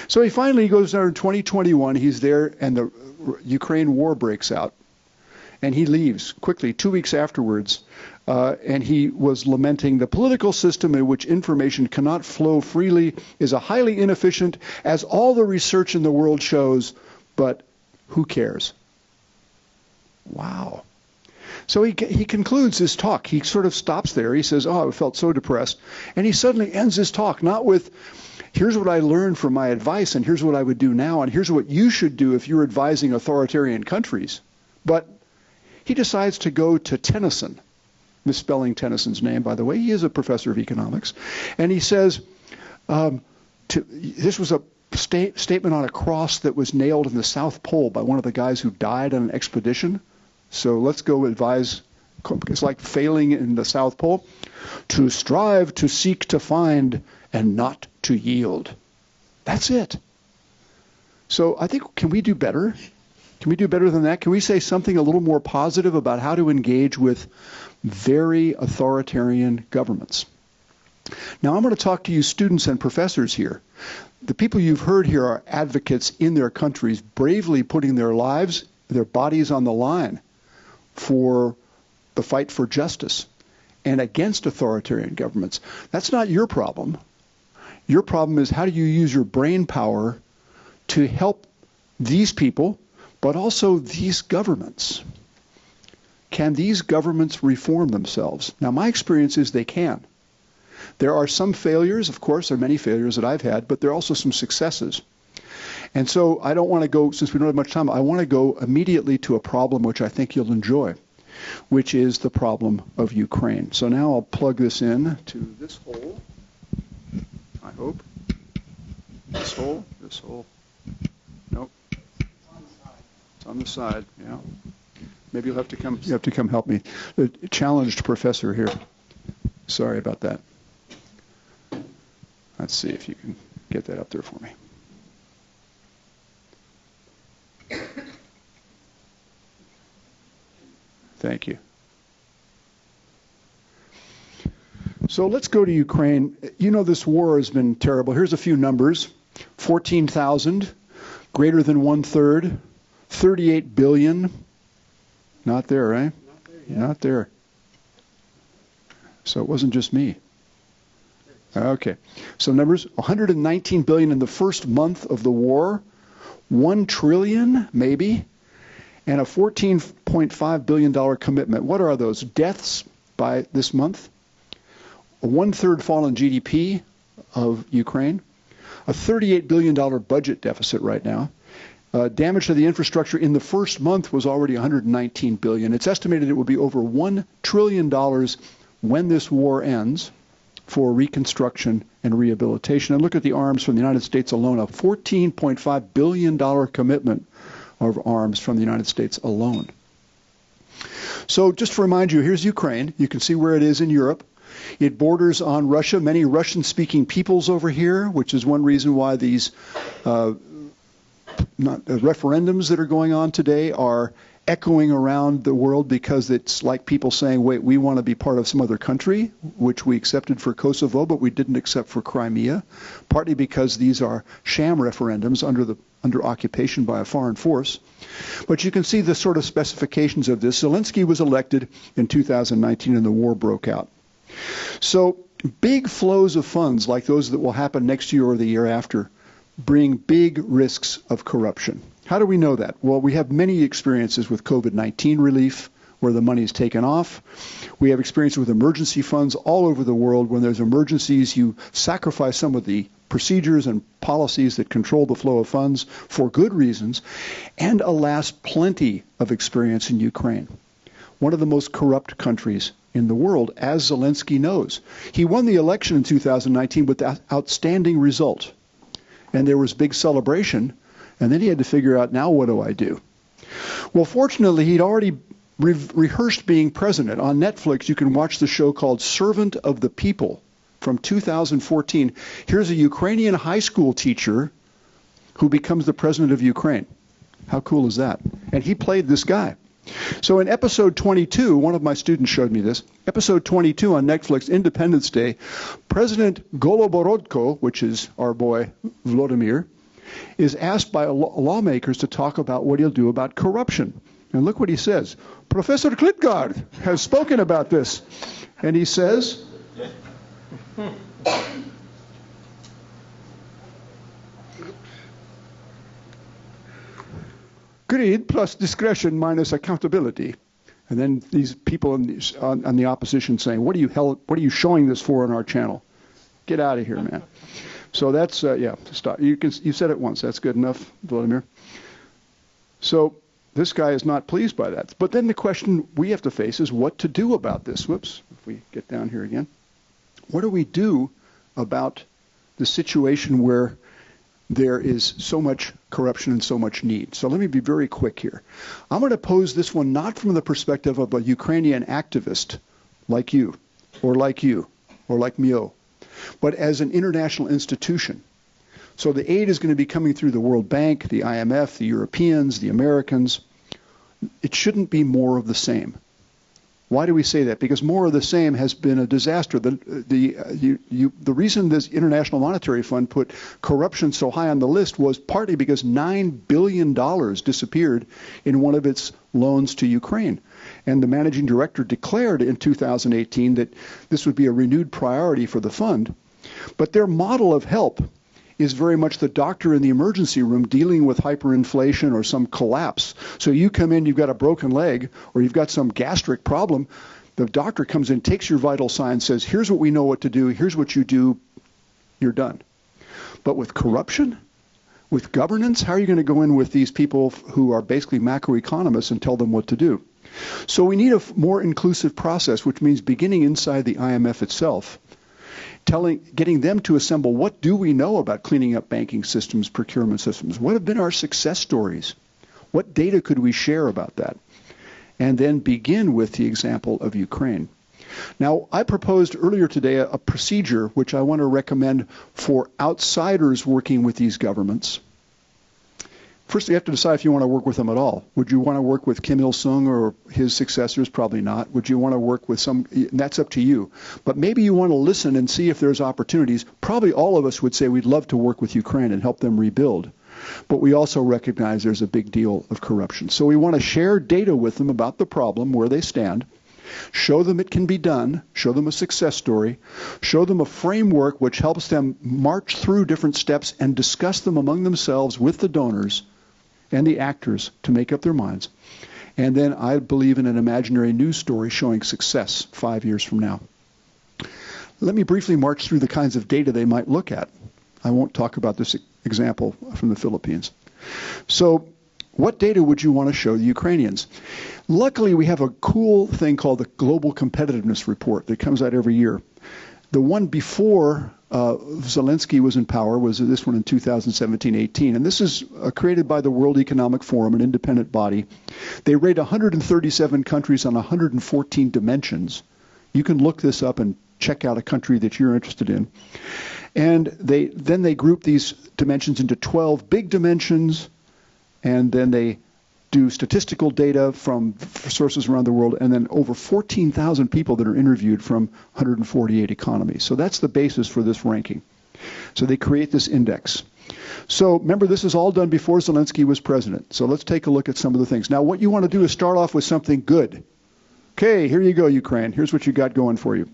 So he finally goes there in 2021, he's there, and the Ukraine war breaks out. And he leaves quickly, 2 weeks afterwards, and he was lamenting the political system in which information cannot flow freely is a highly inefficient, as all the research in the world shows, but who cares? Wow. So he concludes his talk. He sort of stops there. He says, I felt so depressed. And he suddenly ends his talk, not with, here's what I learned from my advice, and here's what I would do now, and here's what you should do if you're advising authoritarian countries. But he decides to go to Tennyson, misspelling Tennyson's name, by the way. He is a professor of economics. And he says, this was a statement on a cross that was nailed in the South Pole by one of the guys who died on an expedition. So let's go advise, it's like failing in the South Pole. To strive, to seek, to find, and not to yield. That's it. So I think, can we do better? Can we do better than that? Can we say something a little more positive about how to engage with very authoritarian governments? Now I'm going to talk to you students and professors here. The people you've heard here are advocates in their countries, bravely putting their lives, their bodies on the line for the fight for justice and against authoritarian governments. That's not your problem. Your problem is how do you use your brain power to help these people, but also these governments? Can these governments reform themselves? Now, my experience is they can. There are some failures, of course, there are many failures that I've had, but there are also some successes. And so I don't want to go, since we don't have much time, I want to go immediately to a problem which I think you'll enjoy, which is the problem of Ukraine. So now I'll plug this in to this hole, I hope. This hole. Nope. It's on the side, yeah. Maybe you have to come help me. The challenged professor here. Sorry about that. Let's see if you can get that up there for me. Thank you. So let's go to Ukraine. You know this war has been terrible. Here's a few numbers. 14,000, greater than 1/3, 38 billion. Not there, right? Not there. So it wasn't just me. Okay. So numbers, 119 billion in the first month of the war, 1 trillion maybe, and a $14.5 billion commitment. What are those? Deaths by this month, a 1/3 fall in GDP of Ukraine, a $38 billion budget deficit right now. Damage to the infrastructure in the first month was already 119 billion. It's estimated it will be over $1 trillion when this war ends for reconstruction and rehabilitation. And look at the arms from the United States alone, a $14.5 billion commitment of arms from the United States alone. So just to remind you, here's Ukraine. You can see where it is in Europe. It borders on Russia, many Russian-speaking peoples over here, which is one reason why these referendums that are going on today are echoing around the world, because it's like people saying, wait, we want to be part of some other country, which we accepted for Kosovo, but we didn't accept for Crimea, partly because these are sham referendums under occupation by a foreign force. But you can see the sort of specifications of this. Zelensky was elected in 2019 and the war broke out. So big flows of funds like those that will happen next year or the year after bring big risks of corruption. How do we know that? Well, we have many experiences with COVID-19 relief where the money is taken off. We have experience with emergency funds all over the world. When there's emergencies, you sacrifice some of the procedures and policies that control the flow of funds for good reasons. And alas, plenty of experience in Ukraine, one of the most corrupt countries in the world, as Zelensky knows. He won the election in 2019 with that outstanding result. And there was big celebration. And then he had to figure out, now what do I do? Well, fortunately, he'd already rehearsed being president. On Netflix, you can watch the show called Servant of the People from 2014. Here's a Ukrainian high school teacher who becomes the president of Ukraine. How cool is that? And he played this guy. So in episode 22, one of my students showed me this, episode 22 on Netflix, Independence Day, President Goloborodko, which is our boy Vladimir, is asked by lawmakers to talk about what he'll do about corruption. And look what he says. Professor Klitgaard has spoken about this. And he says, greed plus discretion minus accountability. And then these people on the opposition saying, what are you showing this for on our channel? Get out of here, man. So that's, yeah, stop. You said it once. That's good enough, Vladimir. So this guy is not pleased by that. But then the question we have to face is what to do about this. Whoops, if we get down here again. What do we do about the situation where there is so much corruption and so much need? So let me be very quick here. I'm going to pose this one not from the perspective of a Ukrainian activist like you, or like Mio, but as an international institution. So the aid is going to be coming through the World Bank, the IMF, the Europeans, the Americans. It shouldn't be more of the same. Why do we say that? Because more of the same has been a disaster. The reason this International Monetary Fund put corruption so high on the list was partly because $9 billion disappeared in one of its loans to Ukraine. And the managing director declared in 2018 that this would be a renewed priority for the fund. But their model of help is very much the doctor in the emergency room dealing with hyperinflation or some collapse. So you come in, you've got a broken leg, or you've got some gastric problem. The doctor comes in, takes your vital signs, says, here's what we know what to do, here's what you do, you're done. But with corruption, with governance, how are you going to go in with these people who are basically macroeconomists and tell them what to do? So we need a more inclusive process, which means beginning inside the IMF itself, getting them to assemble what do we know about cleaning up banking systems, procurement systems? What have been our success stories? What data could we share about that? And then begin with the example of Ukraine. Now, I proposed earlier today a procedure which I want to recommend for outsiders working with these governments. First, you have to decide if you want to work with them at all. Would you want to work with Kim Il-sung or his successors? Probably not. Would you want to work with some? That's up to you. But maybe you want to listen and see if there's opportunities. Probably all of us would say we'd love to work with Ukraine and help them rebuild. But we also recognize there's a big deal of corruption. So we want to share data with them about the problem, where they stand, show them it can be done, show them a success story, show them a framework which helps them march through different steps and discuss them among themselves with the donors and the actors to make up their minds. And then I believe in an imaginary news story showing success 5 years from now. Let me briefly march through the kinds of data they might look at. I won't talk about this example from the Philippines. So what data would you want to show the Ukrainians? Luckily, we have a cool thing called the Global Competitiveness Report that comes out every year. The one before Zelensky was in power was this one in 2017-18. And this is created by the World Economic Forum, an independent body. They rate 137 countries on 114 dimensions. You can look this up and check out a country that you're interested in. And then they group these dimensions into 12 big dimensions, and then they do statistical data from sources around the world, and then over 14,000 people that are interviewed from 148 economies. So that's the basis for this ranking. So they create this index. So remember, this is all done before Zelensky was president. So let's take a look at some of the things. Now, what you want to do is start off with something good. Okay, here you go, Ukraine. Here's what you got going for you.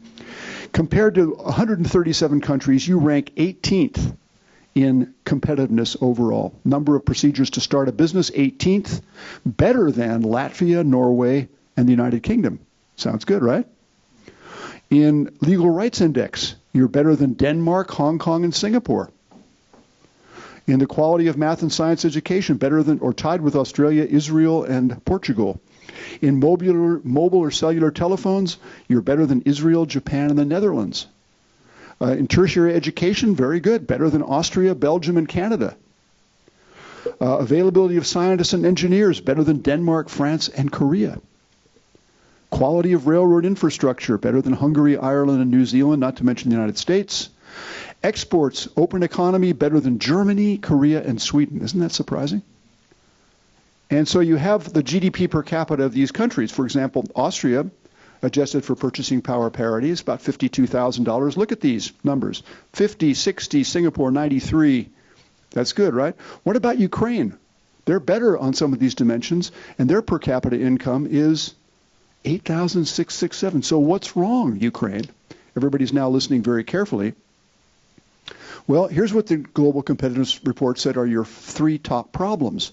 Compared to 137 countries, you rank 18th in competitiveness overall. Number of procedures to start a business, 18th, better than Latvia, Norway, and the United Kingdom. Sounds good, right? In legal rights index, you're better than Denmark, Hong Kong, and Singapore. In the quality of math and science education, better than or tied with Australia, Israel, and Portugal. In mobile or cellular telephones, you're better than Israel, Japan, and the Netherlands. In tertiary education, very good, better than Austria, Belgium, and Canada. Availability of scientists and engineers, better than Denmark, France, and Korea. Quality of railroad infrastructure, better than Hungary, Ireland, and New Zealand, not to mention the United States. Exports, open economy, better than Germany, Korea, and Sweden. Isn't that surprising? And so you have the GDP per capita of these countries. For example, Austria, adjusted for purchasing power parity, is about $52,000. Look at these numbers. 50, 60, Singapore, 93. That's good, right? What about Ukraine? They're better on some of these dimensions, and their per capita income is $8,667. So what's wrong, Ukraine? Everybody's now listening very carefully. Well, here's what the Global Competitiveness Report said are your 3 top problems.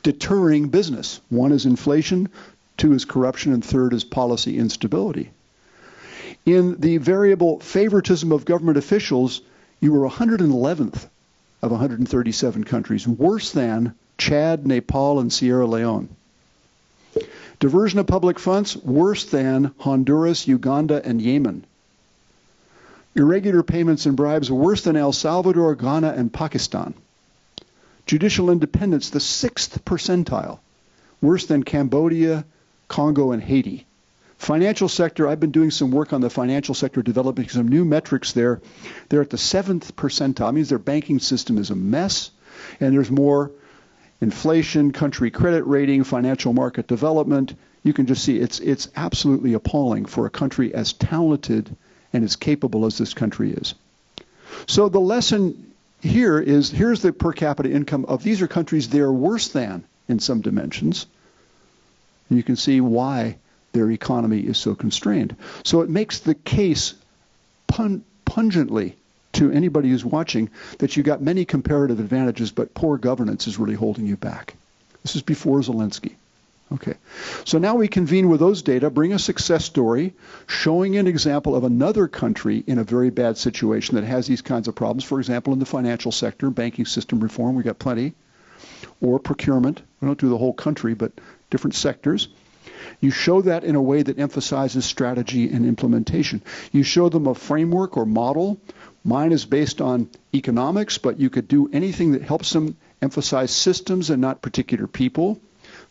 Deterring business. 1 is inflation, 2 is corruption, and 3rd is policy instability. In the variable favoritism of government officials, you were 111th of 137 countries, worse than Chad, Nepal, and Sierra Leone. Diversion of public funds, worse than Honduras, Uganda, and Yemen. Irregular payments and bribes, worse than El Salvador, Ghana, and Pakistan. Judicial independence, the 6th percentile, worse than Cambodia, Congo, and Haiti. Financial sector, I've been doing some work on the financial sector, developing some new metrics there. They're at the 7th percentile. It means their banking system is a mess, and there's more inflation, country credit rating, financial market development. You can just see it's absolutely appalling for a country as talented and as capable as this country is. So the lesson here is, here's the per capita income of these are countries they're worse than in some dimensions. And you can see why their economy is so constrained. So it makes the case pungently to anybody who's watching that you got many comparative advantages, but poor governance is really holding you back. This is before Zelensky. Okay, so now we convene with those data, bring a success story, showing an example of another country in a very bad situation that has these kinds of problems. For example, in the financial sector, banking system reform, we got plenty, or procurement. We don't do the whole country, but different sectors. You show that in a way that emphasizes strategy and implementation. You show them a framework or model. Mine is based on economics, but you could do anything that helps them emphasize systems and not particular people.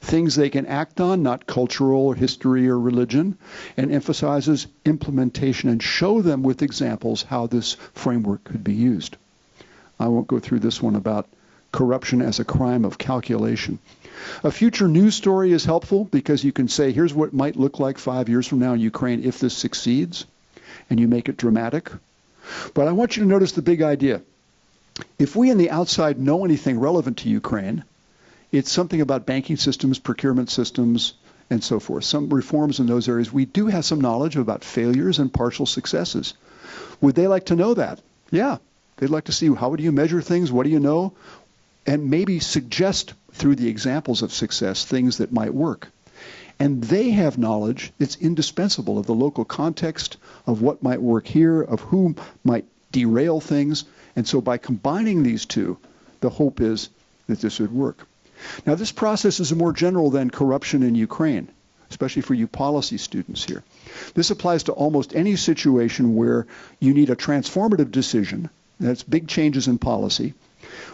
Things they can act on, not cultural or history or religion, and emphasizes implementation and show them with examples how this framework could be used. I won't go through this one about corruption as a crime of calculation. A future news story is helpful because you can say, here's what it might look like 5 years from now in Ukraine if this succeeds, and you make it dramatic. But I want you to notice the big idea. If we on the outside know anything relevant to Ukraine, it's something about banking systems, procurement systems, and so forth. Some reforms in those areas. We do have some knowledge about failures and partial successes. Would they like to know that? Yeah. They'd like to see, how do you measure things? What do you know? And maybe suggest through the examples of success things that might work. And they have knowledge that's indispensable of the local context, of what might work here, of who might derail things. And so by combining these two, the hope is that this would work. Now, this process is more general than corruption in Ukraine, especially for you policy students here. This applies to almost any situation where you need a transformative decision, that's big changes in policy,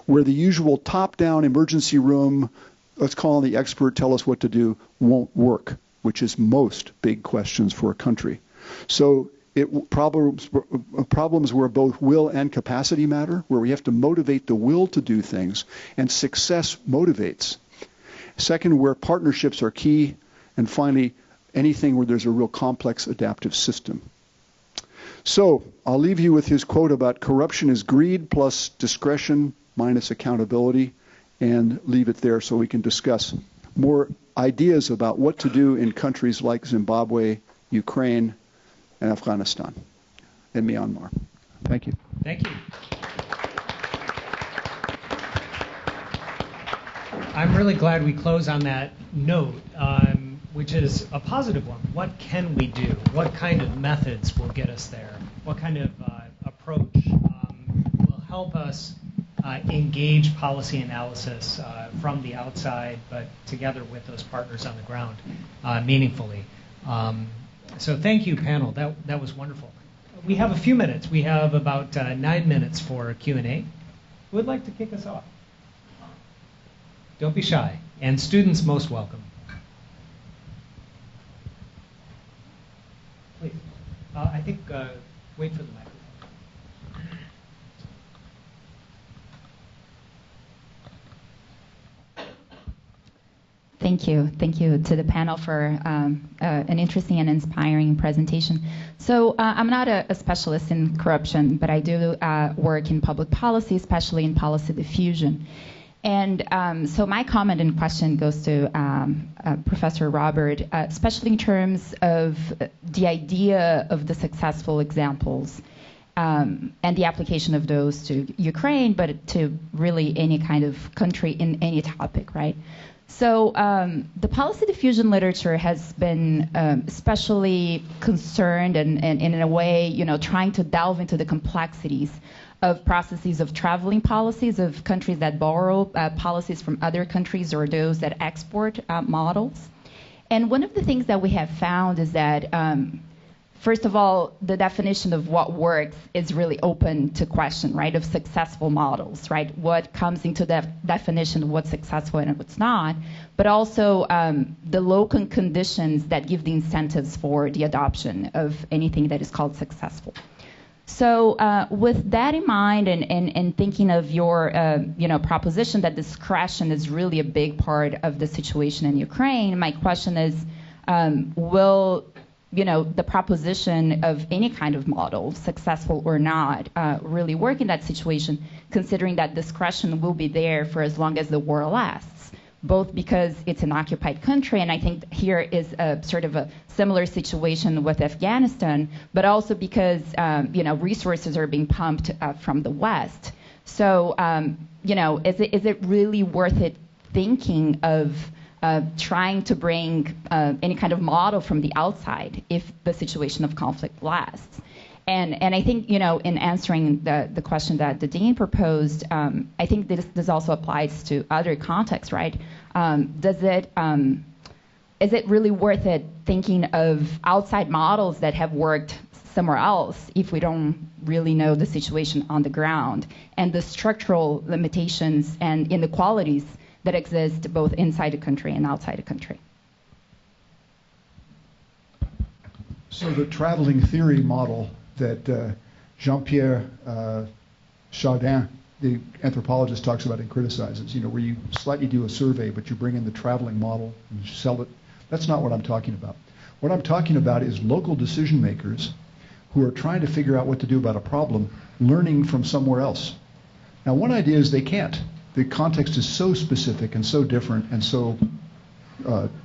where the usual top-down emergency room, let's call on the expert, tell us what to do, won't work, which is most big questions for a country. So problems where both will and capacity matter, where we have to motivate the will to do things, and success motivates. Second, where partnerships are key, and finally, anything where there's a real complex adaptive system. So I'll leave you with his quote about corruption is greed plus discretion minus accountability, and leave it there so we can discuss more ideas about what to do in countries like Zimbabwe, Ukraine, and Afghanistan, and Myanmar. Thank you. Thank you. I'm really glad we close on that note, which is a positive one. What can we do? What kind of methods will get us there? What kind of approach will help us engage policy analysis from the outside, but together with those partners on the ground meaningfully? So thank you, panel. That was wonderful. We have a few minutes. We have about 9 minutes for Q&A. Who would like to kick us off? Don't be shy. And students most welcome. Please. I think, wait for the microphone. Thank you. Thank you to the panel for an interesting and inspiring presentation. So I'm not a specialist in corruption, but I do work in public policy, especially in policy diffusion. And so my comment and question goes to Professor Robert, especially in terms of the idea of the successful examples and the application of those to Ukraine, but to really any kind of country in any topic, right? So the policy diffusion literature has been especially concerned and in a way, trying to delve into the complexities of processes of traveling policies of countries that borrow policies from other countries or those that export models. And one of the things that we have found is that first of all, the definition of what works is really open to question, right, of successful models, right? What comes into the definition of what's successful and what's not, but also the local conditions that give the incentives for the adoption of anything that is called successful. So with that in mind and thinking of your proposition that discretion is really a big part of the situation in Ukraine, my question is, will, the proposition of any kind of model, successful or not, really work in that situation, considering that discretion will be there for as long as the war lasts, both because it's an occupied country, and I think here is a sort of a similar situation with Afghanistan, but also because, resources are being pumped from the West. So, is it really worth it thinking of trying to bring any kind of model from the outside if the situation of conflict lasts? And I think, in answering the question that the Dean proposed, I think this also applies to other contexts, right? Is it really worth it thinking of outside models that have worked somewhere else if we don't really know the situation on the ground and the structural limitations and inequalities that exist both inside a country and outside a country? So the traveling theory model that Jean-Pierre Chardin, the anthropologist, talks about and criticizes, where you slightly do a survey, but you bring in the traveling model and you sell it. That's not what I'm talking about. What I'm talking about is local decision makers who are trying to figure out what to do about a problem, learning from somewhere else. Now, one idea is they can't. The context is so specific and so different and so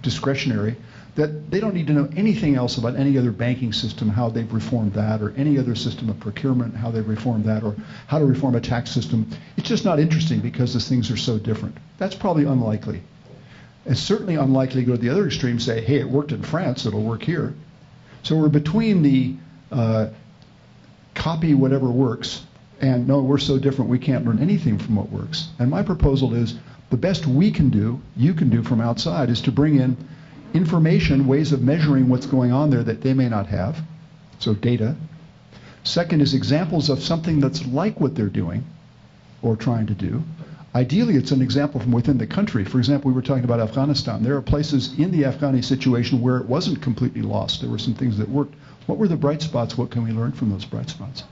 discretionary that they don't need to know anything else about any other banking system, how they've reformed that, or any other system of procurement, how they've reformed that, or how to reform a tax system. It's just not interesting because these things are so different. That's probably unlikely. It's certainly unlikely to go to the other extreme and say, hey, it worked in France, it'll work here. So we're between the copy whatever works and no, we're so different we can't learn anything from what works. And my proposal is the best we can do, you can do from outside, is to bring in information, ways of measuring what's going on there that they may not have, so data. Second is examples of something that's like what they're doing or trying to do. Ideally, it's an example from within the country. For example, we were talking about Afghanistan. There are places in the Afghani situation where it wasn't completely lost. There were some things that worked. What were the bright spots? What can we learn from those bright spots?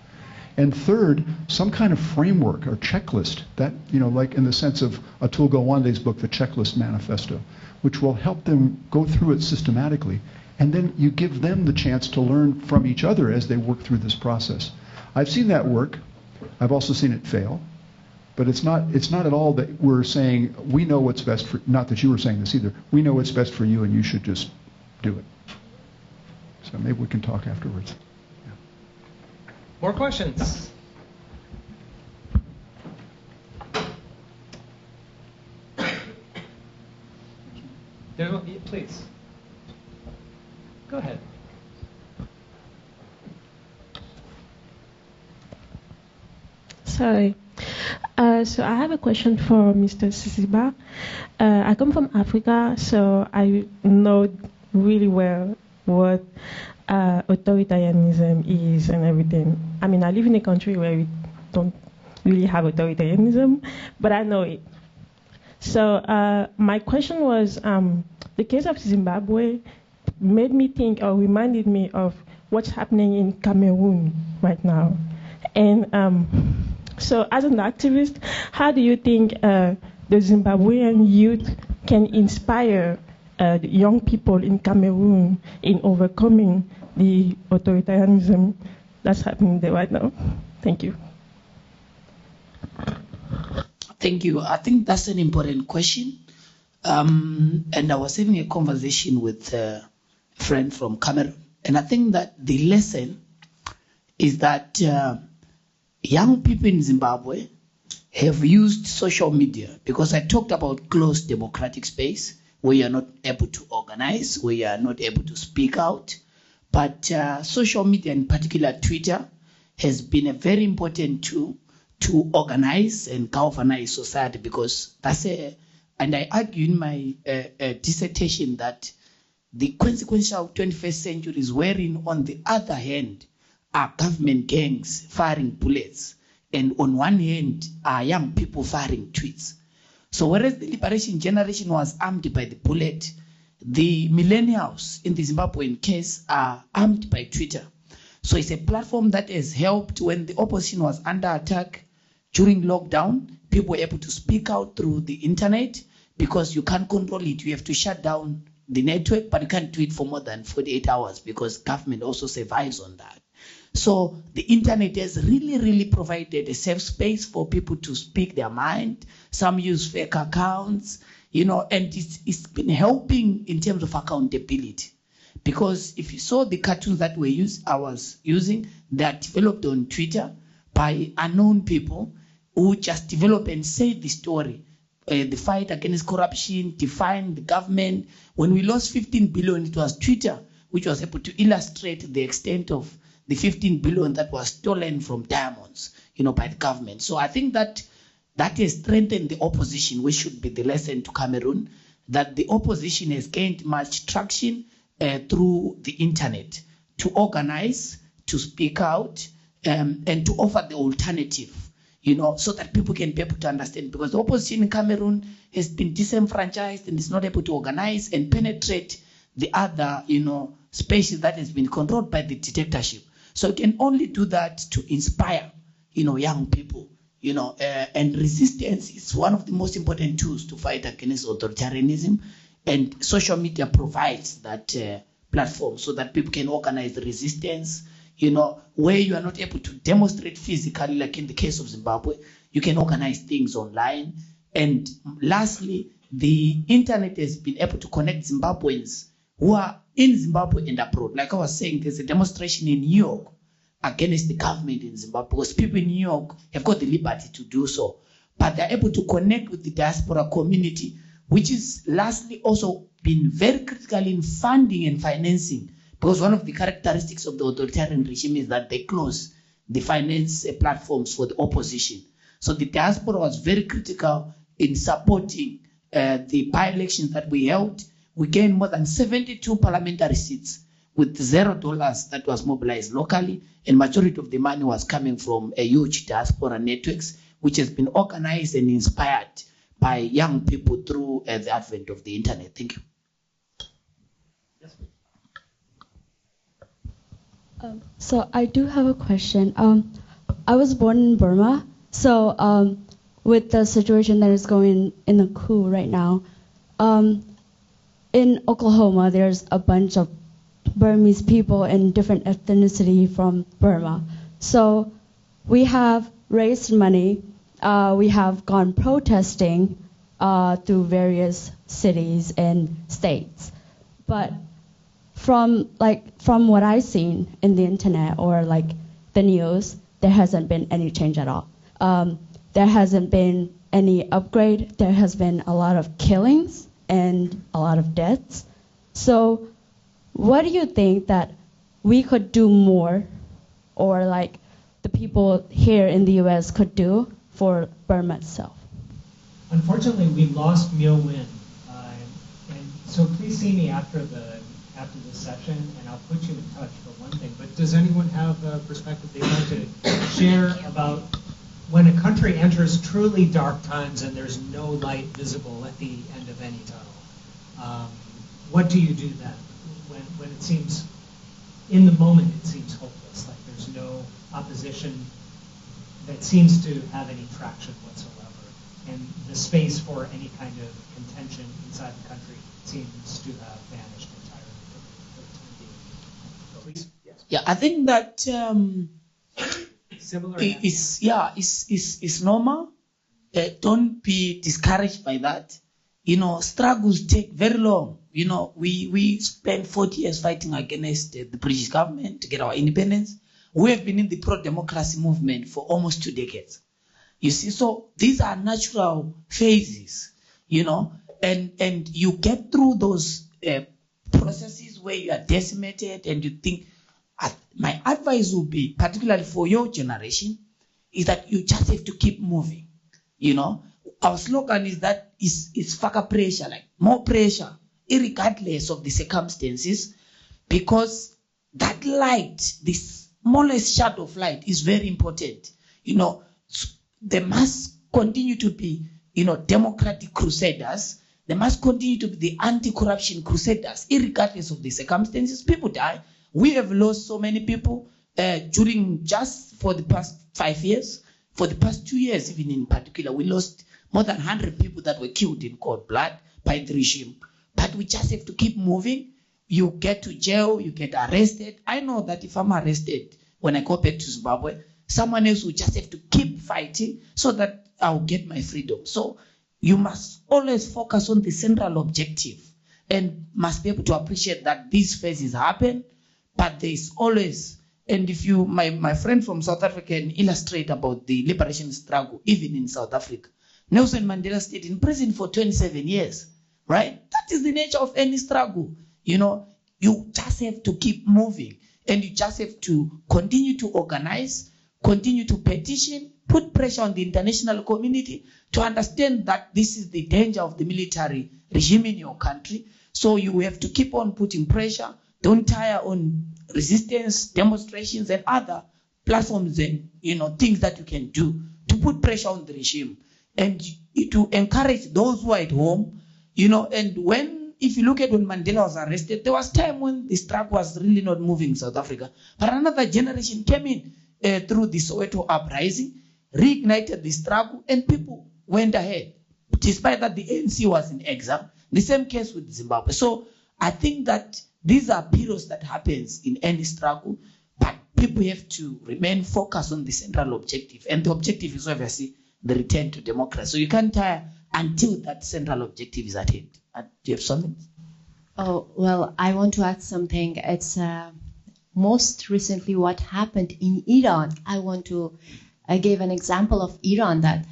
And third, some kind of framework or checklist that, like in the sense of Atul Gawande's book, The Checklist Manifesto, which will help them go through it systematically. And then you give them the chance to learn from each other as they work through this process. I've seen that work. I've also seen it fail. But it's not at all that we're saying we know what's best for, not that you were saying this either, we know what's best for you and you should just do it. So maybe we can talk afterwards. Yeah. More questions? Please. Go ahead. Sorry. So I have a question for Mr. Siviza. I come from Africa, so I know really well what authoritarianism is and everything. I mean, I live in a country where we don't really have authoritarianism, but I know it. So my question was, the case of Zimbabwe made me think or reminded me of what's happening in Cameroon right now. And so as an activist, how do you think the Zimbabwean youth can inspire the young people in Cameroon in overcoming the authoritarianism that's happening there right now? Thank you. Thank you. I think that's an important question. And I was having a conversation with a friend from Cameroon. And I think that the lesson is that young people in Zimbabwe have used social media, because I talked about closed democratic space where you are not able to organize, where you are not able to speak out. But social media, in particular Twitter, has been a very important tool to organize and galvanize society, because that's and I argue in my dissertation that the consequential 21st century is wherein, on the other hand, are government gangs firing bullets, and on one hand are young people firing tweets. So whereas the liberation generation was armed by the bullet, the millennials in the Zimbabwean case are armed by Twitter. So it's a platform that has helped when the opposition was under attack during lockdown. People were able to speak out through the internet, because you can't control it. You have to shut down the network, but you can't tweet for more than 48 hours because government also survives on that. So the internet has really provided a safe space for people to speak their mind. Some use fake accounts, and it's been helping in terms of accountability. Because if you saw the cartoons that I was using, they are developed on Twitter by unknown people who just develop and say the story. The fight against corruption, define the government. When we lost 15 billion, it was Twitter which was able to illustrate the extent of the 15 billion that was stolen from diamonds, by the government. So I think that has strengthened the opposition, which should be the lesson to Cameroon, that the opposition has gained much traction through the internet to organize, to speak out, and to offer the alternative, so that people can be able to understand. Because the opposition in Cameroon has been disenfranchised and is not able to organize and penetrate the other, spaces that has been controlled by the dictatorship. So you can only do that to inspire, young people, and resistance is one of the most important tools to fight against authoritarianism. And social media provides that platform so that people can organize the resistance, where you are not able to demonstrate physically, like in the case of Zimbabwe, you can organize things online. And lastly, the internet has been able to connect Zimbabweans who are in Zimbabwe and abroad. Like I was saying, there's a demonstration in New York against the government in Zimbabwe because people in New York have got the liberty to do so. But they're able to connect with the diaspora community, which is lastly also been very critical in funding and financing, because one of the characteristics of the authoritarian regime is that they close the finance platforms for the opposition. So the diaspora was very critical in supporting the by-elections that we held. We gained more than 72 parliamentary seats with $0 that was mobilized locally, and majority of the money was coming from a huge diaspora networks, which has been organized and inspired by young people through the advent of the internet. Thank you. Yes. So I do have a question. I was born in Burma, so with the situation that is going in the coup right now, in Oklahoma, there's a bunch of Burmese people and different ethnicity from Burma. So we have raised money. We have gone protesting through various cities and states. But from what I've seen in the internet or the news, there hasn't been any change at all. There hasn't been any upgrade. There has been a lot of killings and a lot of deaths. So what do you think that we could do more, or the people here in the US could do for Burma itself? Unfortunately, we lost Myo Win, and so please see me after this session, and I'll put you in touch for one thing. But does anyone have a perspective they'd like to share about when a country enters truly dark times and there's no light visible at the end of any tunnel? What do you do then? When it seems, in the moment, it seems hopeless, like there's no opposition that seems to have any traction whatsoever, and the space for any kind of contention inside the country seems to have vanished entirely for the time being. Please, yes. Yeah, I think that Similar it's normal. Don't be discouraged by that. Struggles take very long. We spent 40 years fighting against the British government to get our independence. We have been in the pro-democracy movement for almost 2 decades. You see, so these are natural phases, and you get through those processes where you are decimated and you think, my advice would be, particularly for your generation, is that you just have to keep moving. Our slogan is that it's fucker pressure, more pressure, irregardless of the circumstances, because that light, the smallest shadow of light, is very important. There must continue to be, democratic crusaders. There must continue to be the anti-corruption crusaders, irregardless of the circumstances. People die. We have lost so many people for the past 5 years, for the past 2 years, even in particular. We lost more than 100 people that were killed in cold blood by the regime. But we just have to keep moving. You get to jail, you get arrested. I know that if I'm arrested when I go back to Zimbabwe, someone else will just have to keep fighting so that I'll get my freedom. So you must always focus on the central objective and must be able to appreciate that these phases happen, but there's always, and if you, my friend from South Africa can illustrate about the liberation struggle, even in South Africa. Nelson Mandela stayed in prison for 27 years, right? That is the nature of any struggle. You know, you just have to keep moving, and you just have to continue to organize, continue to petition, put pressure on the international community to understand that this is the danger of the military regime in your country. So you have to keep on putting pressure. Don't tire on resistance, demonstrations, and other platforms and, you know, things that you can do to put pressure on the regime and to encourage those who are at home, you know. And if you look at when Mandela was arrested, there was time when the struggle was really not moving in South Africa. But another generation came in through the Soweto uprising, reignited the struggle, and people went ahead, despite that the ANC was in exile. The same case with Zimbabwe. So I think that these are periods that happens in any struggle, but people have to remain focused on the central objective. And the objective is obviously the return to democracy. So you can't tire until that central objective is attained. Do you have something? Oh, well, I want to add something. It's most recently what happened in Iran. I want to give an example of Iran, that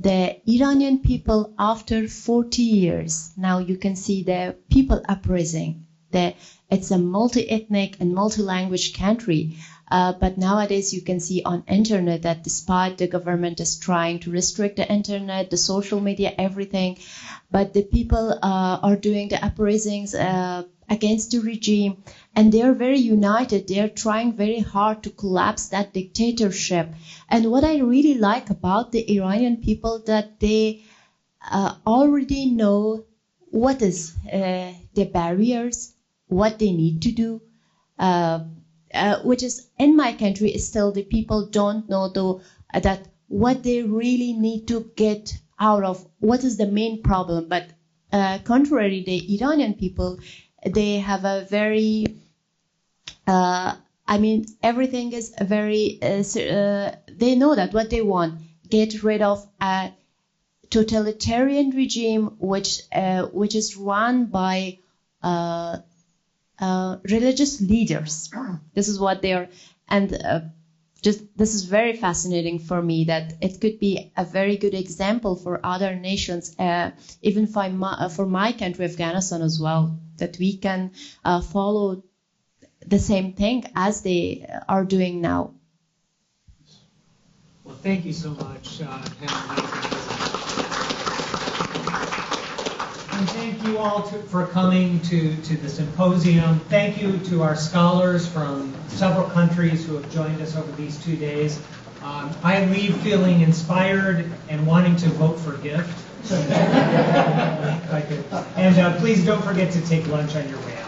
the Iranian people, after 40 years, now you can see the people uprising. It's a multi-ethnic and multi-language country. But nowadays you can see on internet that despite the government is trying to restrict the internet, the social media, everything, but the people are doing the uprisings against the regime, and they are very united. They are trying very hard to collapse that dictatorship. And what I really like about the Iranian people, that they already know what is the barriers, what they need to do, which is in my country still the people don't know that what they really need to get out of, what is the main problem. But contrary, the Iranian people, they have a very, everything is very, they know that what they want, get rid of a totalitarian regime which is run by religious leaders. This is what they are, and this is very fascinating for me, that it could be a very good example for other nations, even for my country, Afghanistan as well, that we can follow the same thing as they are doing now. Well, thank you so much, and thank you all for coming to the symposium. Thank you to our scholars from several countries who have joined us over these 2 days. I leave feeling inspired and wanting to vote for gift. And please don't forget to take lunch on your way out.